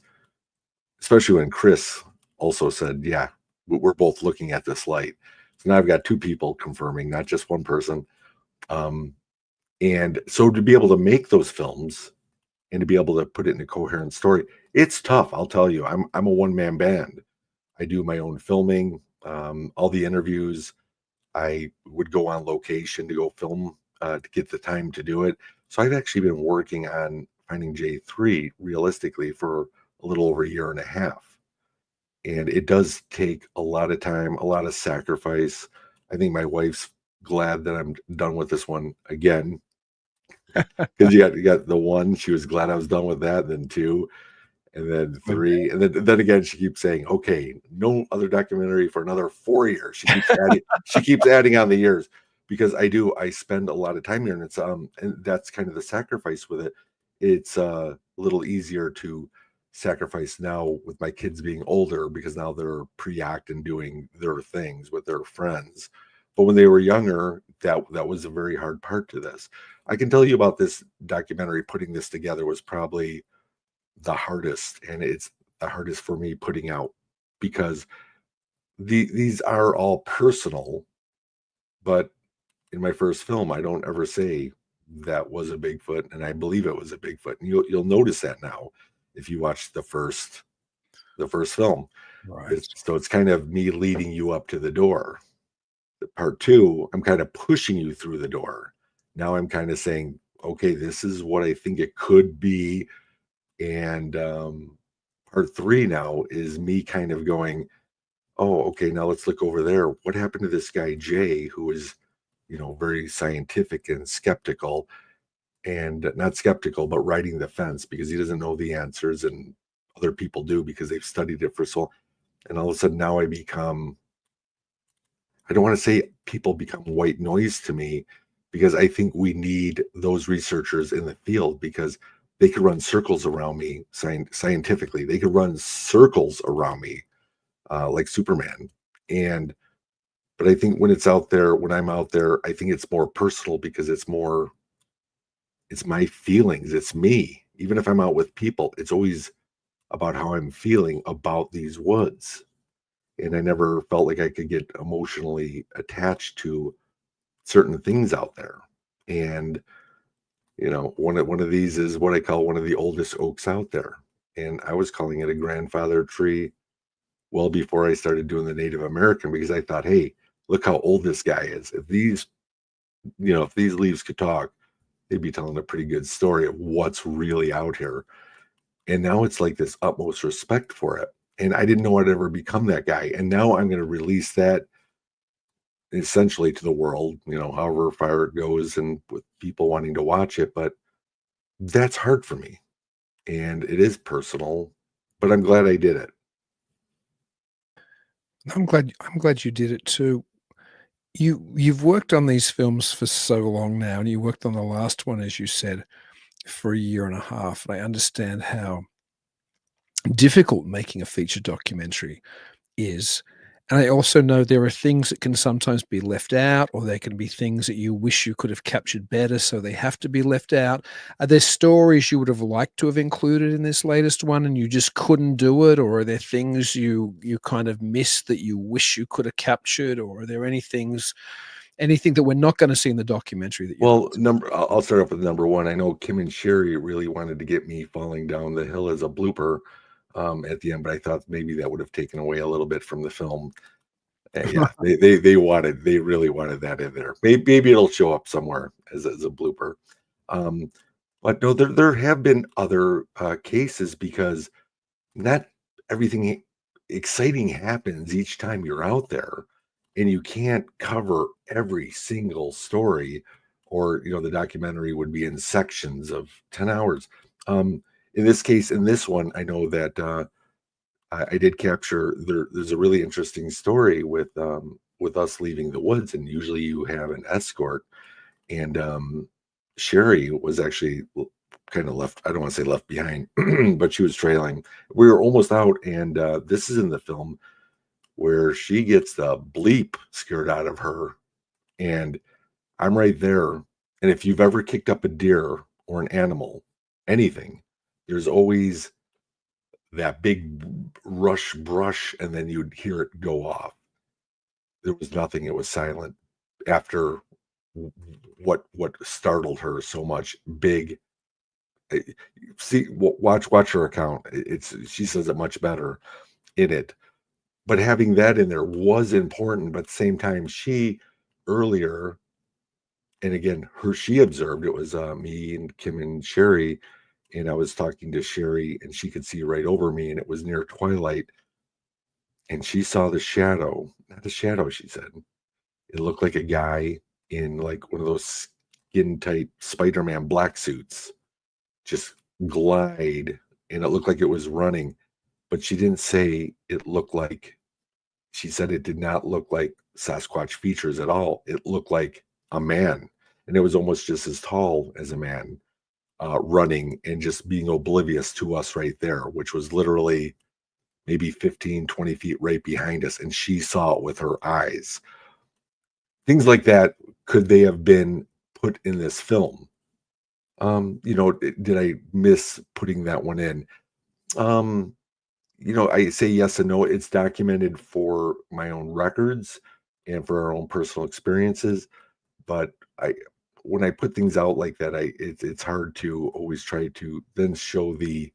Speaker 5: Especially when Chris also said, yeah, we're both looking at this light. So now I've got two people confirming, not just one person. And so to be able to make those films and to be able to put it in a coherent story, it's tough. I'll tell you, I'm a one-man band. I do my own filming, all the interviews. I would go on location to go film to get the time to do it. So I've actually been working on finding J3 realistically for a little over a year and a half. And it does take a lot of time, a lot of sacrifice. I think my wife's glad that I'm done with this one again. Because you got the one, she was glad I was done with that, then two, and then three, and then again she keeps saying, okay, no other documentary for another 4 years. She keeps adding on the years, because I spend a lot of time here, and it's and that's kind of the sacrifice with it. It's a little easier to sacrifice now with my kids being older, because now they're pre-act and doing their things with their friends. But when they were younger, that was a very hard part to this. I can tell you about this documentary. Putting this together was probably the hardest, and it's the hardest for me putting out, because these are all personal. But in my first film, I don't ever say that was a Bigfoot, and I believe it was a Bigfoot. And you'll notice that now if you watch the first film.
Speaker 3: Right.
Speaker 5: So it's kind of me leading you up to the door. The part two, I'm kind of pushing you through the door. Now I'm kind of saying, okay, this is what I think it could be. And part three now is me kind of going, oh, okay, now let's look over there. What happened to this guy, Jay, who is, very scientific and skeptical, and not skeptical, but riding the fence because he doesn't know the answers, and other people do because they've studied it for so long. And all of a sudden now I don't want to say people become white noise to me, because I think we need those researchers in the field, because they could run circles around me scientifically. They could run circles around me like Superman. But I think when I'm out there, I think it's more personal, because it's my feelings. It's me. Even if I'm out with people, it's always about how I'm feeling about these woods. And I never felt like I could get emotionally attached to certain things out there. And, one of these is what I call one of the oldest oaks out there. And I was calling it a grandfather tree well before I started doing the Native American, because I thought, hey, look how old this guy is. If these leaves could talk, they'd be telling a pretty good story of what's really out here. And now it's like this utmost respect for it. And I didn't know I'd ever become that guy. And now I'm going to release that essentially to the world, however far it goes, and with people wanting to watch it. But that's hard for me. And it is personal, but I'm glad I did it.
Speaker 3: I'm glad you did it too. You've worked on these films for so long now, and you worked on the last one, as you said, for a year and a half. And I understand how difficult making a feature documentary is. And I also know there are things that can sometimes be left out, or there can be things that you wish you could have captured better, so they have to be left out. Are there stories you would have liked to have included in this latest one and you just couldn't do it? Or are there things you kind of missed that you wish you could have captured? Or are there any things Anything that we're not going to see in the documentary that you
Speaker 5: Well, I'll start off with number one. I know Kim and Sherry really wanted to get me falling down the hill as a blooper at the end, but I thought maybe that would have taken away a little bit from the film. Yeah, they really wanted that in there. Maybe it'll show up somewhere as a blooper. But no, there have been other cases, because not everything exciting happens each time you're out there, and you can't cover every single story, or the documentary would be in sections of 10 hours. In this case, in this one, I know that I did capture there's a really interesting story with us leaving the woods, and usually you have an escort, and Sherry was actually kind of left, I don't want to say left behind, but she was trailing. We were almost out, and this is in the film where she gets the bleep scared out of her, and I'm right there. And if you've ever kicked up a deer or an animal, anything, there's always that big rush brush, and then you'd hear it go off. There was nothing. It was silent after what startled her so much. Big. See, watch her account. She says it much better in it. But having that in there was important. But at the same time, she earlier, and again, she observed, it was me and Kim and Sherry, and I was talking to Sherry, and she could see right over me, and it was near twilight, and she saw the shadow. Not a shadow, she said. It looked like a guy in like one of those skin tight Spider-Man black suits just glide, and it looked like it was running, but she didn't say it looked like, she said it did not look like Sasquatch features at all. It looked like a man, and it was almost just as tall as a man, running and just being oblivious to us right there, which was literally maybe 15, 20 feet right behind us, and she saw it with her eyes. Things like that, could they have been put in this film? Did I miss putting that one in? I say yes and no. It's documented for my own records and for our own personal experiences. But when I put things out like that, it's hard to always try to then show the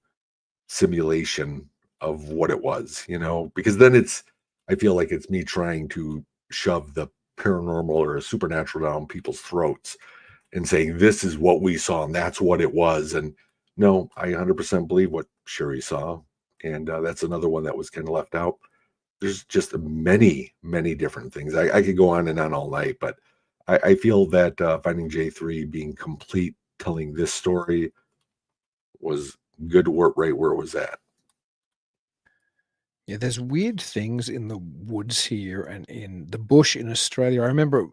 Speaker 5: simulation of what it was, because then I feel like it's me trying to shove the paranormal or supernatural down people's throats and saying, this is what we saw and that's what it was. And no, I 100% believe what Sherry saw. And that's another one that was kind of left out. There's just many, many different things. I could go on and on all night, but I feel that Finding J3 being complete, telling this story, was good work right where it was at.
Speaker 3: Yeah, there's weird things in the woods here and in the bush in Australia. I remember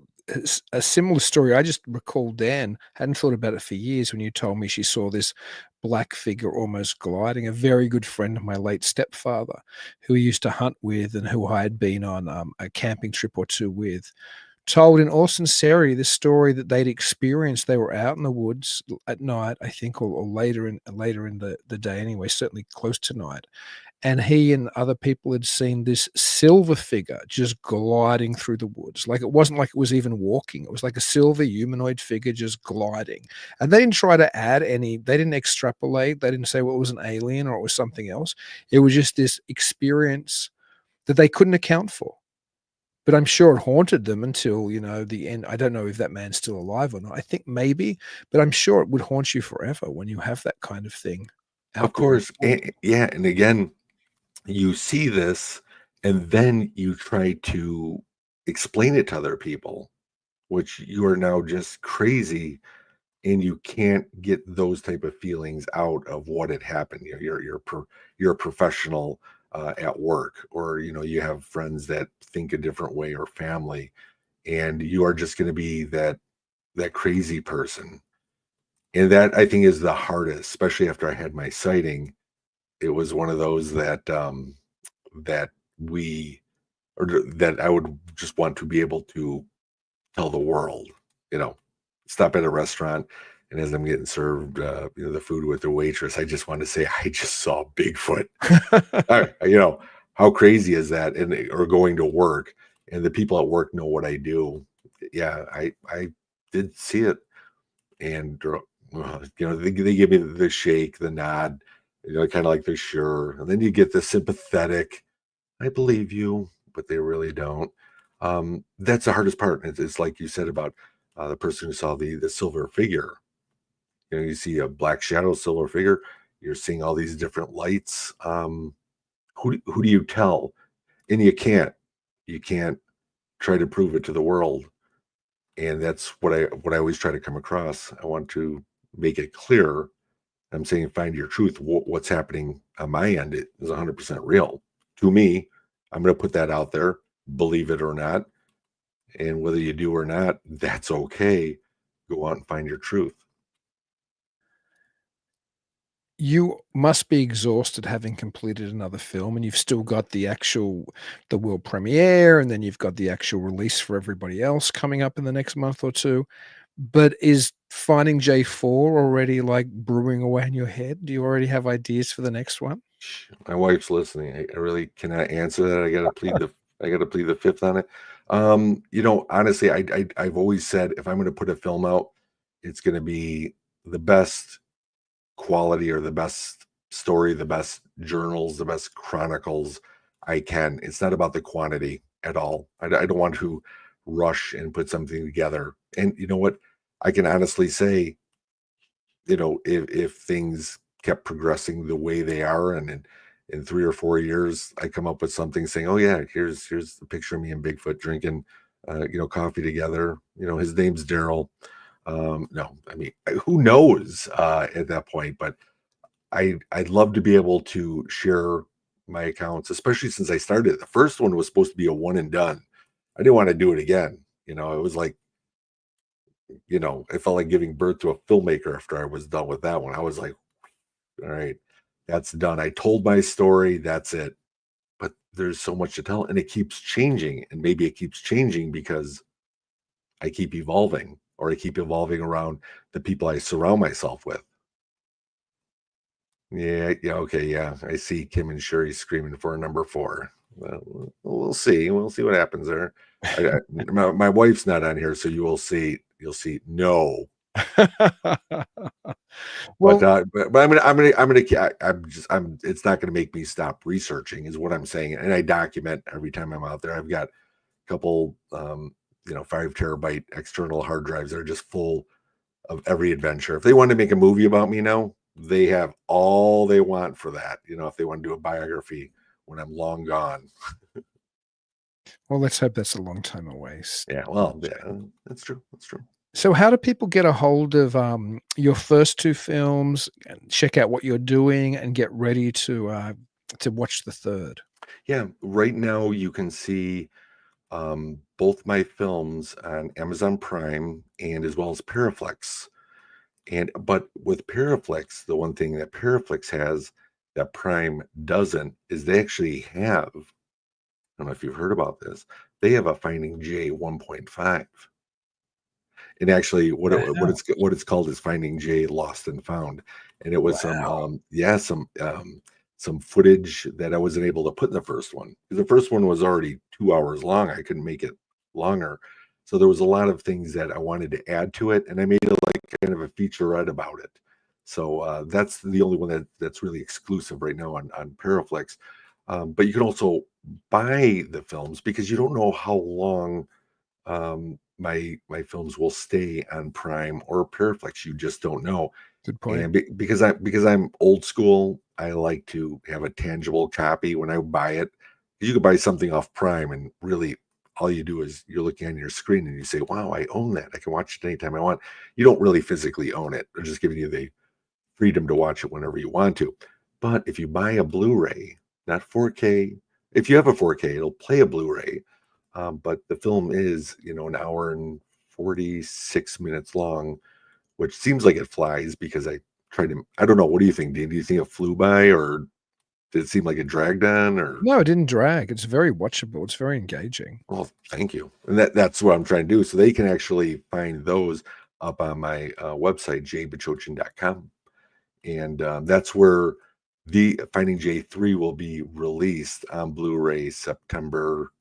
Speaker 3: a similar story. I just recalled, Dan, hadn't thought about it for years, when you told me she saw this black figure almost gliding. A very good friend of my late stepfather, who he used to hunt with and who I had been on a camping trip or two with, told in all sincerity this story that they'd experienced. They were out in the woods at night, I think, or later in the day anyway, certainly close to night. And he and other people had seen this silver figure just gliding through the woods. Like, it wasn't like it was even walking. It was like a silver humanoid figure just gliding. And they didn't try to add they didn't extrapolate. They didn't say, well, it was an alien or it was something else. It was just this experience that they couldn't account for. But I'm sure it haunted them until, the end. I don't know if that man's still alive or not. I think maybe, but I'm sure it would haunt you forever when you have that kind of thing.
Speaker 5: Of course. And again, you see this, and then you try to explain it to other people, which you are now just crazy, and you can't get those type of feelings out of what had happened. You're a professional at work, or you have friends that think a different way, or family, and you are just going to be that crazy person. And that, I think, is the hardest, especially after I had my sighting. It was one of those that that I would just want to be able to tell the world. Stop at a restaurant, and as I'm getting served the food with the waitress, I just want to say, I just saw Bigfoot. How crazy is that? Or going to work, and the people at work know what I do, yeah, I did see it, and they give me the shake, the nod, kind of like they're sure, and then you get the sympathetic, I believe you, but they really don't. That's the hardest part. It's like you said about the person who saw the silver figure. You see a black shadow, silver figure. You're seeing all these different lights. Who do you tell? And you can't try to prove it to the world. And that's what I always try to come across. I want to make it clear. I'm saying find your truth. What's happening on my end is 100% real to me. I'm going to put that out there, believe it or not. And whether you do or not, that's okay. Go out and find your truth.
Speaker 3: You must be exhausted having completed another film, and you've still got the world premiere, and then you've got the actual release for everybody else coming up in the next month or two. But is Finding J4 already like brewing away in your head? Do you already have ideas for the next one?
Speaker 5: My wife's listening. I really cannot answer that. I gotta plead the fifth on it. Honestly, I've always said if I'm gonna put a film out, it's gonna be the best quality or the best story, the best journals, the best chronicles I can. It's not about the quantity at all. I don't want to rush and put something together. And you know what? I can honestly say, if things kept progressing the way they are, and in 3 or 4 years, I come up with something saying, "Oh yeah, here's the picture of me and Bigfoot drinking, coffee together. His name's Daryl." No, I mean, who knows at that point? But I'd love to be able to share my accounts, especially since I started. The first one was supposed to be a one and done. I didn't want to do it again. It was like, it felt like giving birth to a filmmaker after I was done with that one. I was like, all right, that's done. I told my story. That's it. But there's so much to tell, and it keeps changing. And maybe it keeps changing because I keep evolving, or I keep evolving around the people I surround myself with. Yeah, okay, yeah. I see Kim and Sherry screaming for a number 4. Well, we'll see. We'll see what happens there. My wife's not on here, so you will see. You'll see. No,
Speaker 3: Well,
Speaker 5: but I'm. It's not going to make me stop researching, is what I'm saying. And I document every time I'm out there. I've got a couple, 5 terabyte external hard drives that are just full of every adventure. If they want to make a movie about me now, they have all they want for that. If they want to do a biography when I'm long gone.
Speaker 3: well, let's hope that's a long time away.
Speaker 5: Yeah, well, yeah, that's true. That's true.
Speaker 3: So how do people get a hold of your first 2 films and check out what you're doing and get ready to watch the third?
Speaker 5: Yeah, right now you can see both my films on Amazon Prime and as well as Paraflex. But with Paraflex, the one thing that Paraflex has that Prime doesn't is they actually have, I don't know if you've heard about this, they have a Finding J 1.5. And actually what it's called is Finding J Lost and Found. And it was some footage that I wasn't able to put in the first one. The first one was already 2 hours long. I couldn't make it longer. So there was a lot of things that I wanted to add to it, and I made it like kind of a featurette about it. So that's the only one that's really exclusive right now on Paraflex. But you can also buy the films because you don't know how long my films will stay on Prime or Paraflex. You just don't know.
Speaker 3: Good point.
Speaker 5: And because I'm old school, I like to have a tangible copy when I buy it. You can buy something off Prime, and really all you do is you're looking on your screen and you say, wow, I own that. I can watch it anytime I want. You don't really physically own it. They're just giving you the freedom to watch it whenever you want to. But if you buy a Blu-ray, not 4K, if you have a 4K, it'll play a Blu-ray. But the film is, an hour and 46 minutes long, which seems like it flies because I don't know. What do you think, Dean? Do you think it flew by, or did it seem like it dragged on? Or
Speaker 3: No, it didn't drag. It's very watchable. It's very engaging.
Speaker 5: well, thank you. And that's what I'm trying to do. So they can actually find those up on my website, jbachochin.com. And that's where the Finding J3 will be released on Blu-ray September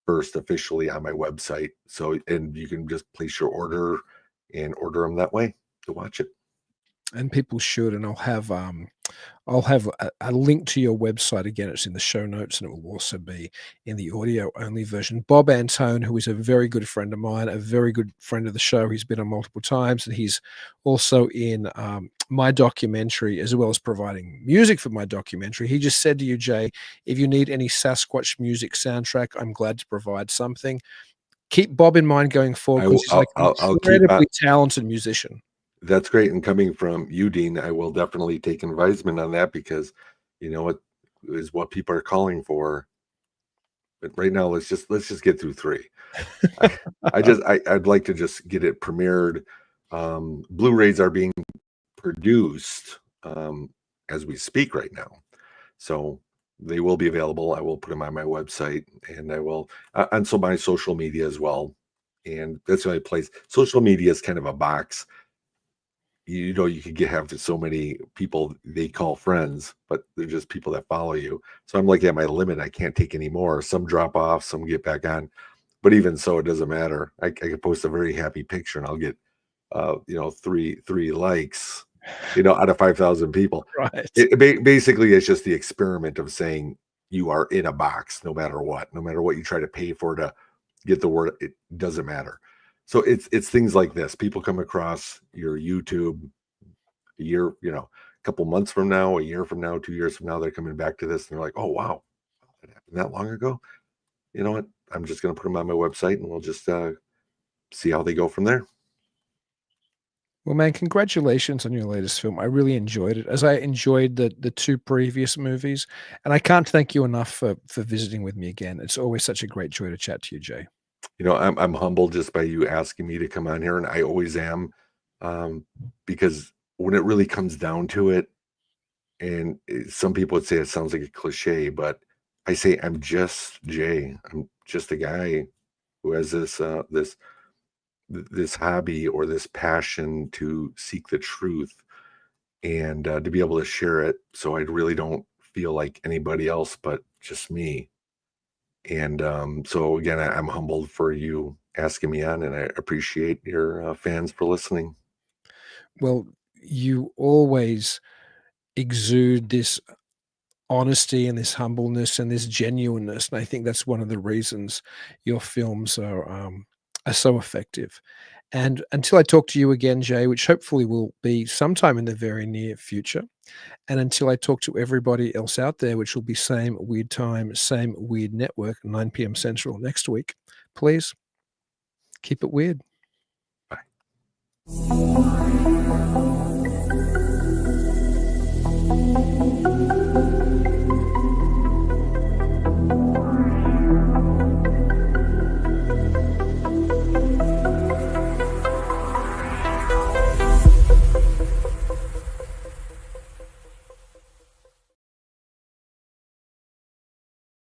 Speaker 5: first officially on my website. So, and you can just place your order and order them that way to watch it.
Speaker 3: And people should, and I'll have a link to your website again. It's in the show notes, and it will also be in the audio only version. Bob Antone, who is a very good friend of mine, a very good friend of the show. He's been on multiple times, and he's also in my documentary, as well as providing music for my documentary. He just said to you, Jay, if you need any Sasquatch music soundtrack, I'm glad to provide something. Keep Bob in mind going forward, because he's like an
Speaker 5: I'll keep
Speaker 3: incredibly talented musician.
Speaker 5: That's great. And coming from you, Dean, I will definitely take advisement on that, because you know it is what people are calling for. But right now, let's just get through 3. I'd like to just get it premiered. Blu-rays are being produced as we speak right now, so they will be available. I will put them on my website, and I will on so my social media as well. And that's the only place. Social media is kind of a box. You know, you could have so many people they call friends, but they're just people that follow you. So I'm like at my limit. I can't take any more. Some drop off, some get back on. But even so, it doesn't matter. I could post a very happy picture and I'll get, three likes, out of 5,000 people.
Speaker 3: Right.
Speaker 5: Basically, it's just the experiment of saying you are in a box, no matter what you try to pay for to get the word, it doesn't matter. So it's things like this. People come across your YouTube a year, a couple months from now, a year from now, 2 years from now, they're coming back to this and they're like, oh, wow, that happened that long ago. You know what? I'm just going to put them on my website and we'll just see how they go from there.
Speaker 3: Well, man, congratulations on your latest film. I really enjoyed it, as I enjoyed the 2 previous movies. And I can't thank you enough for visiting with me again. It's always such a great joy to chat to you, Jay.
Speaker 5: I'm humbled just by you asking me to come on here, and I always am, because when it really comes down to it, and some people would say it sounds like a cliche, but I say I'm just Jay. I'm just a guy who has this hobby or this passion to seek the truth, and to be able to share it. So I really don't feel like anybody else but just me. And so again, I'm humbled for you asking me on, and I appreciate your fans for listening.
Speaker 3: Well, you always exude this honesty and this humbleness and this genuineness, and I think that's one of the reasons your films are so effective. And until I talk to you again, Jay, which hopefully will be sometime in the very near future, and until I talk to everybody else out there, which will be same weird time, same weird network, 9 p.m. Central next week, please keep it weird.
Speaker 5: Bye.